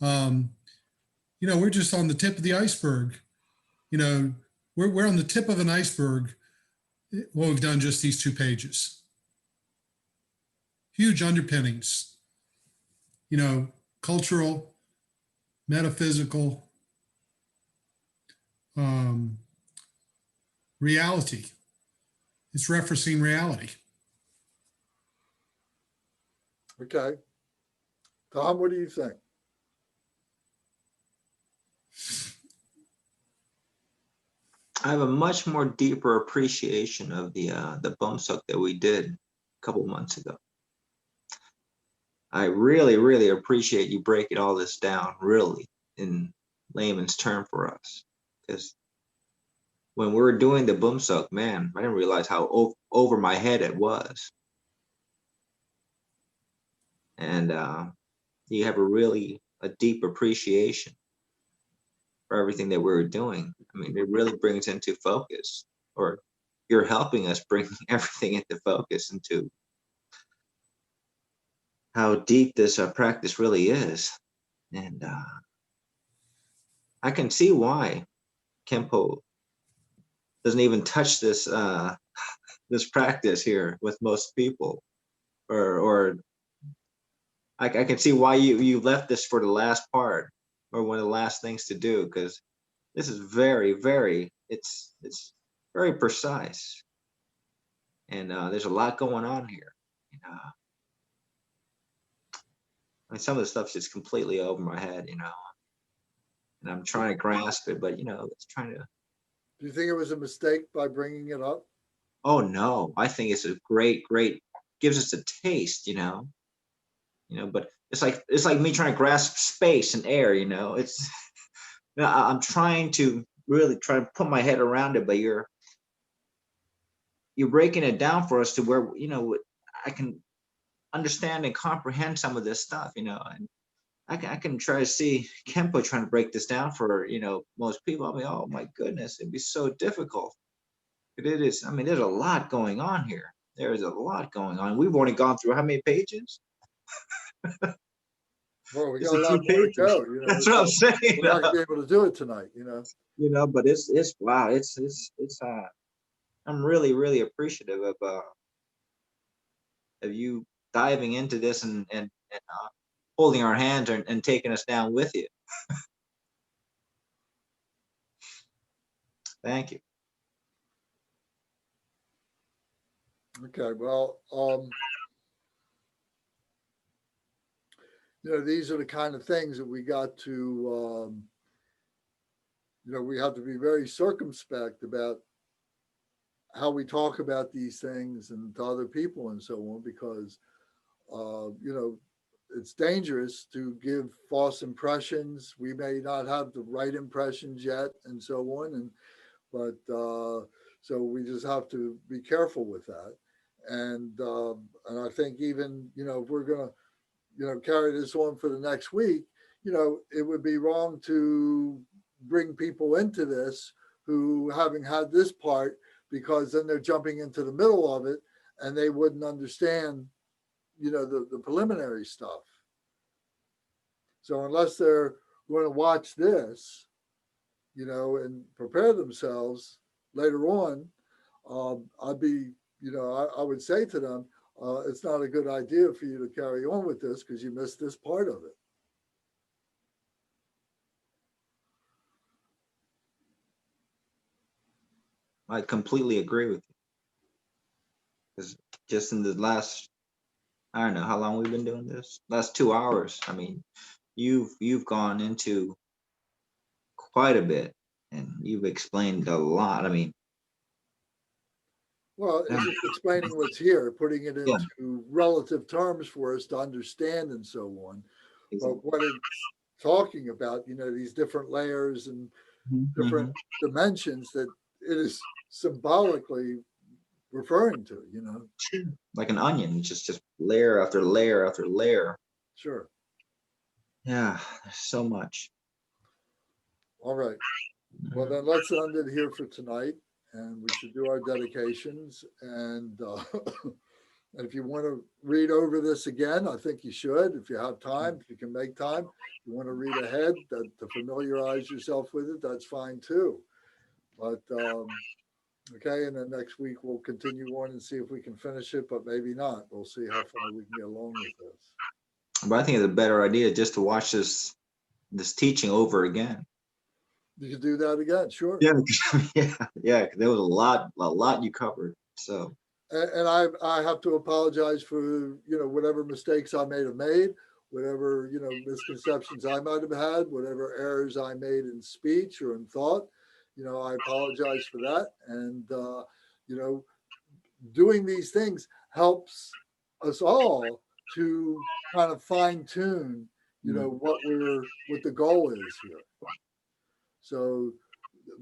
We're just on the tip of the iceberg. We're on the tip of an iceberg when we've done just these 2 pages. Huge underpinnings, cultural, metaphysical, reality. It's referencing reality. Okay. Tom, what do you think? I have a much more deeper appreciation of the Bumsuk that we did a couple months ago. I really, really appreciate you breaking all this down, really, in layman's term for us. Because when we were doing the Bumsuk, man, I didn't realize how over my head it was. And you have a deep appreciation for everything that we were doing. I mean, it really brings into focus, or you're helping us bring everything into focus, into how deep this practice really is. And I can see why Kempo doesn't even touch this this practice here with most people, or I can see why you left this for the last part, or one of the last things to do, because this is very, very, it's very precise. And there's a lot going on here. I mean, some of the stuff's just completely over my head, and I'm trying to grasp it, but it's trying to. Do you think it was a mistake by bringing it up? Oh no, I think it's a great, gives us a taste, but it's like me trying to grasp space and air, it's, I'm trying to really try to put my head around it, but you're breaking it down for us to where, I can understand and comprehend some of this stuff, and I can try to see Kempo trying to break this down for, most people. I mean, oh my goodness, it'd be so difficult. But it is, I mean, there's a lot going on here. There is a lot going on. We've only gone through how many pages? Well, we It's got a a lot few more to go. pages. That's what I'm saying. We're not gonna be able to do it tonight, But it's wow, it's I'm really, really appreciative of you diving into this and holding our hands and taking us down with you. Thank you. Okay, well, these are the kind of things that we got to, we have to be very circumspect about how we talk about these things and to other people and so on, because, it's dangerous to give false impressions. We may not have the right impressions yet and so on. But so we just have to be careful with that. And I think even, if we're going to, carry this on for the next week, it would be wrong to bring people into this who having had this part, because then they're jumping into the middle of it and they wouldn't understand, the preliminary stuff. So unless they're going to watch this, and prepare themselves later on, I'd be, I would say to them, it's not a good idea for you to carry on with this because you missed this part of it. I completely agree with you. Because just in the last, I don't know how long we've been doing this, last 2 hours, I mean, you've gone into quite a bit and you've explained a lot. I mean, well, it's just explaining what's here, putting it into relative terms for us to understand and so on. Exactly. But what it's talking about, these different layers and different dimensions that it is symbolically referring to, like an onion, just layer after layer after layer. Sure. Yeah, there's so much. All right. Well, then let's end it here for tonight, and we should do our dedications. And if you want to read over this again, I think you should. If you have time, if you can make time, if you want to read ahead to familiarize yourself with it, that's fine too. But okay, and then next week we'll continue on and see if we can finish it, but maybe not. We'll see how far we can get along with this. But I think it's a better idea just to watch this teaching over again. You could do that again, sure. Yeah, yeah. There was a lot you covered. So. And I have to apologize for whatever mistakes I may have made, whatever misconceptions I might have had, whatever errors I made in speech or in thought. I apologize for that. And doing these things helps us all to kind of fine tune, what the goal is here. So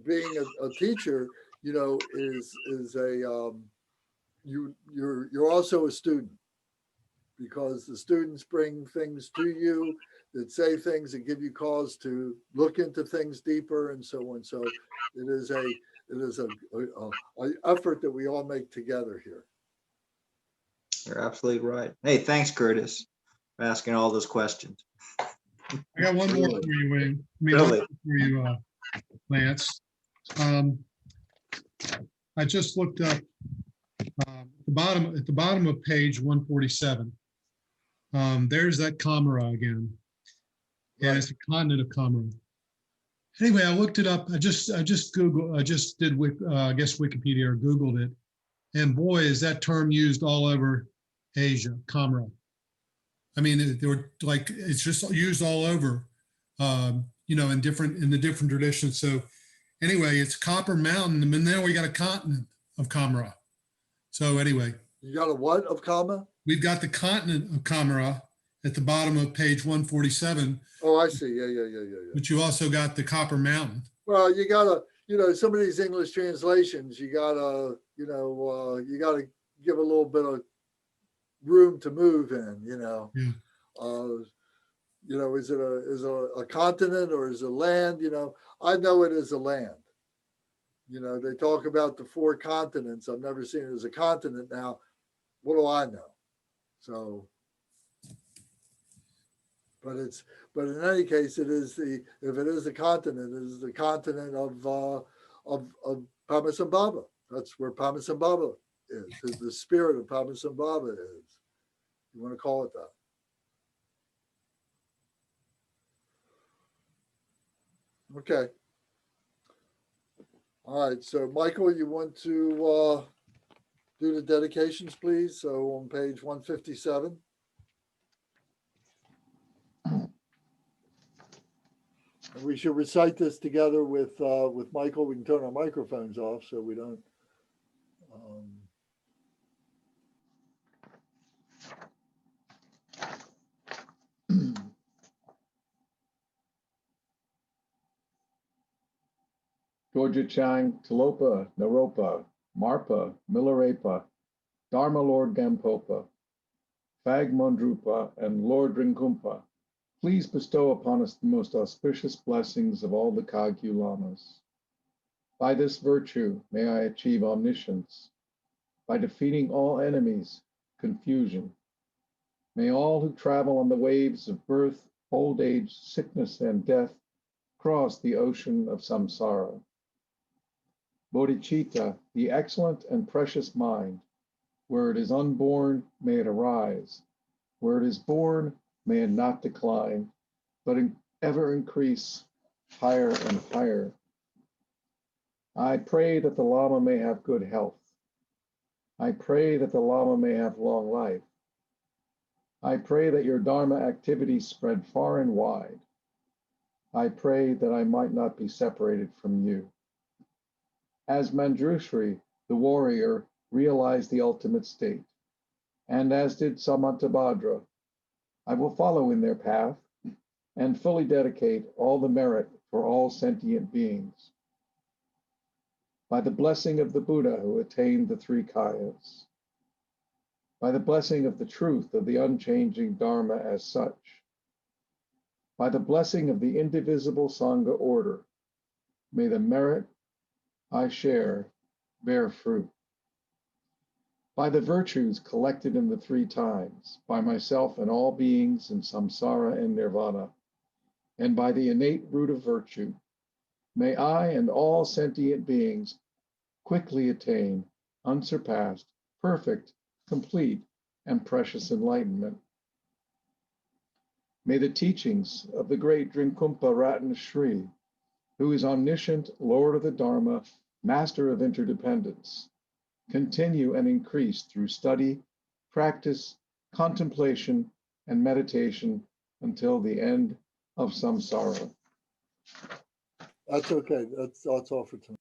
being a teacher, is a you're also a student, because the students bring things to you that say things that give you cause to look into things deeper and so on. So it is a effort that we all make together here. You're absolutely right. Hey, thanks, Curtis, for asking all those questions. I got one more for you, Wayne. Really? For you, Lance. I just looked up at the bottom of page 147. There's that camera again. Yeah, Right. it's the continent of Kamara. Anyway, I looked it up. I just Googled, I just did, I guess Wikipedia or Googled it. And boy, is that term used all over Asia, Kamara. I mean, they were like, it's just used all over, you know, in the different traditions. So anyway, it's Copper Mountain, and now we got a continent of Kamara. So anyway, You got a what of comma? we've got the continent of Kamara at the bottom of page 147, Oh, I see. Yeah. but you also got the Copper Mountain. Well, you gotta, some of these English translations, you gotta give a little bit of room to move in, Yeah. Is it a continent or is it land? I know it is a land. They talk about the 4 continents. I've never seen it as a continent. Now, what do I know? So, but in any case, if it is a continent, it is the continent of Padmasambhava. That's where Padmasambhava is. The spirit of Padmasambhava is. You want to call it that? Okay. All right. So, Michael, you want to do the dedications, please? So on page 157. And we should recite this together with Michael. We can turn our microphones off so we don't. Georgia Chang, Talopa, Naropa, Marpa, Milarepa, Dharma Lord Gampopa, Phag Mondrupa, and Lord Rinkumpa, please bestow upon us the most auspicious blessings of all the Kagyu Lamas. By this virtue may I achieve omniscience. By defeating all enemies, confusion. May all who travel on the waves of birth, old age, sickness, and death cross the ocean of samsara. Bodhicitta, the excellent and precious mind, where it is unborn, may it arise. Where it is born, may it not decline, but ever increase higher and higher. I pray that the Lama may have good health. I pray that the Lama may have long life. I pray that your Dharma activities spread far and wide. I pray that I might not be separated from you. As Manjushri, the warrior, realized the ultimate state, and as did Samantabhadra, I will follow in their path and fully dedicate all the merit for all sentient beings. By the blessing of the Buddha who attained the 3 kayas, by the blessing of the truth of the unchanging Dharma as such, by the blessing of the indivisible Sangha order, may the merit I share bear fruit. By the virtues collected in the 3 times, by myself and all beings in samsara and nirvana, and by the innate root of virtue, may I and all sentient beings quickly attain unsurpassed, perfect, complete, and precious enlightenment. May the teachings of the great Drinkumpa Ratna Shri, who is omniscient, Lord of the Dharma, Master of interdependence, continue and increase through study, practice, contemplation, and meditation until the end of samsara. That's okay. That's all for tonight.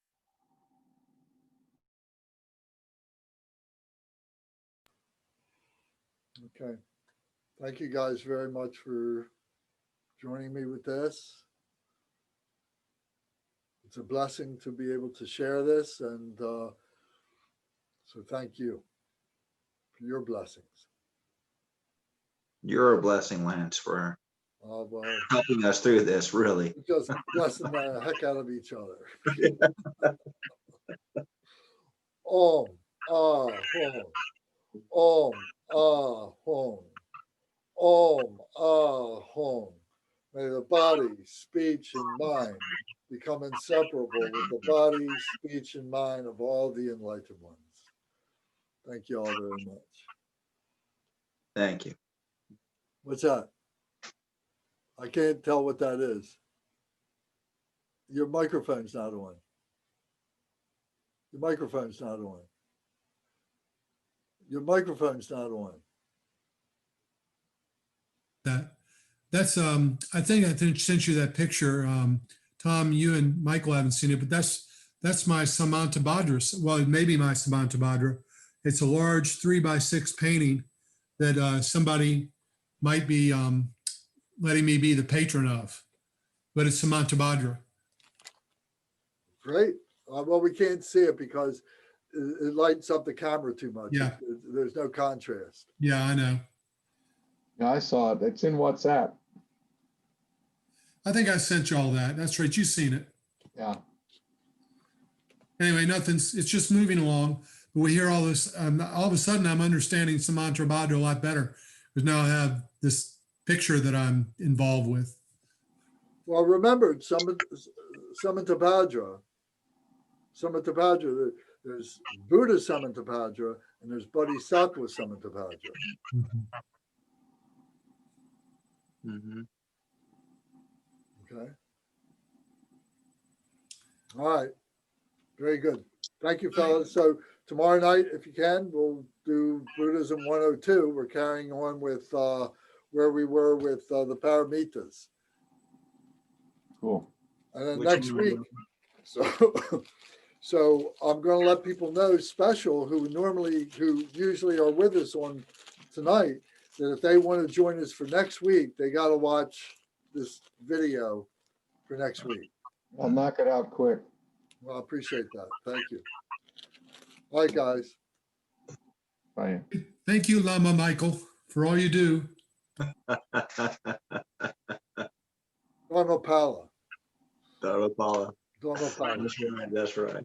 Okay. Thank you guys very much for joining me with this. It's a blessing to be able to share this, and so thank you for your blessings. You're a blessing, Lance, for Well, helping us through this, really. just blessing the heck out of each other. Om, ah, hom. Om, ah, hom. Om, ah, hom. May the body, speech, and mind become inseparable with the body, speech, and mind of all the enlightened ones. Thank you all very much. Thank you. What's that? I can't tell what that is. Your microphone's not on. Your microphone's not on. Your microphone's not on. That's I think I sent you that picture. Tom, you and Michael haven't seen it, but that's my Samantabhadra. Well, it may be my Samantabhadra. It's a large 3x6 painting that somebody might be letting me be the patron of, but it's Samantabhadra. Great. Well, we can't see it because it lights up the camera too much. Yeah. There's no contrast. Yeah, I know. Yeah, I saw it. It's in WhatsApp. I think I sent you all that. That's right. You've seen it. Yeah. Anyway, it's just moving along. But we hear all this. All of a sudden, I'm understanding Samantabhadra a lot better because now I have this picture that I'm involved with. Well, remember, Samantabhadra, there's Buddha Samantabhadra and there's Bodhisattva Samantabhadra. Mm-hmm. Okay. All right. Very good. Thank you, fellas. So tomorrow night, if you can, we'll do Buddhism 102. We're carrying on with where we were with the paramitas. Cool. And then Which next one? week, so I'm going to let people know special who usually are with us on tonight, that if they want to join us for next week, they got to watch this video for next week. I'll knock it out quick. Well, I appreciate that. Thank you. All right, guys. Bye. Thank you, Lama Michael, for all you do. Dharmapala. Dharmapala. Dharmapala. That's right. That's right.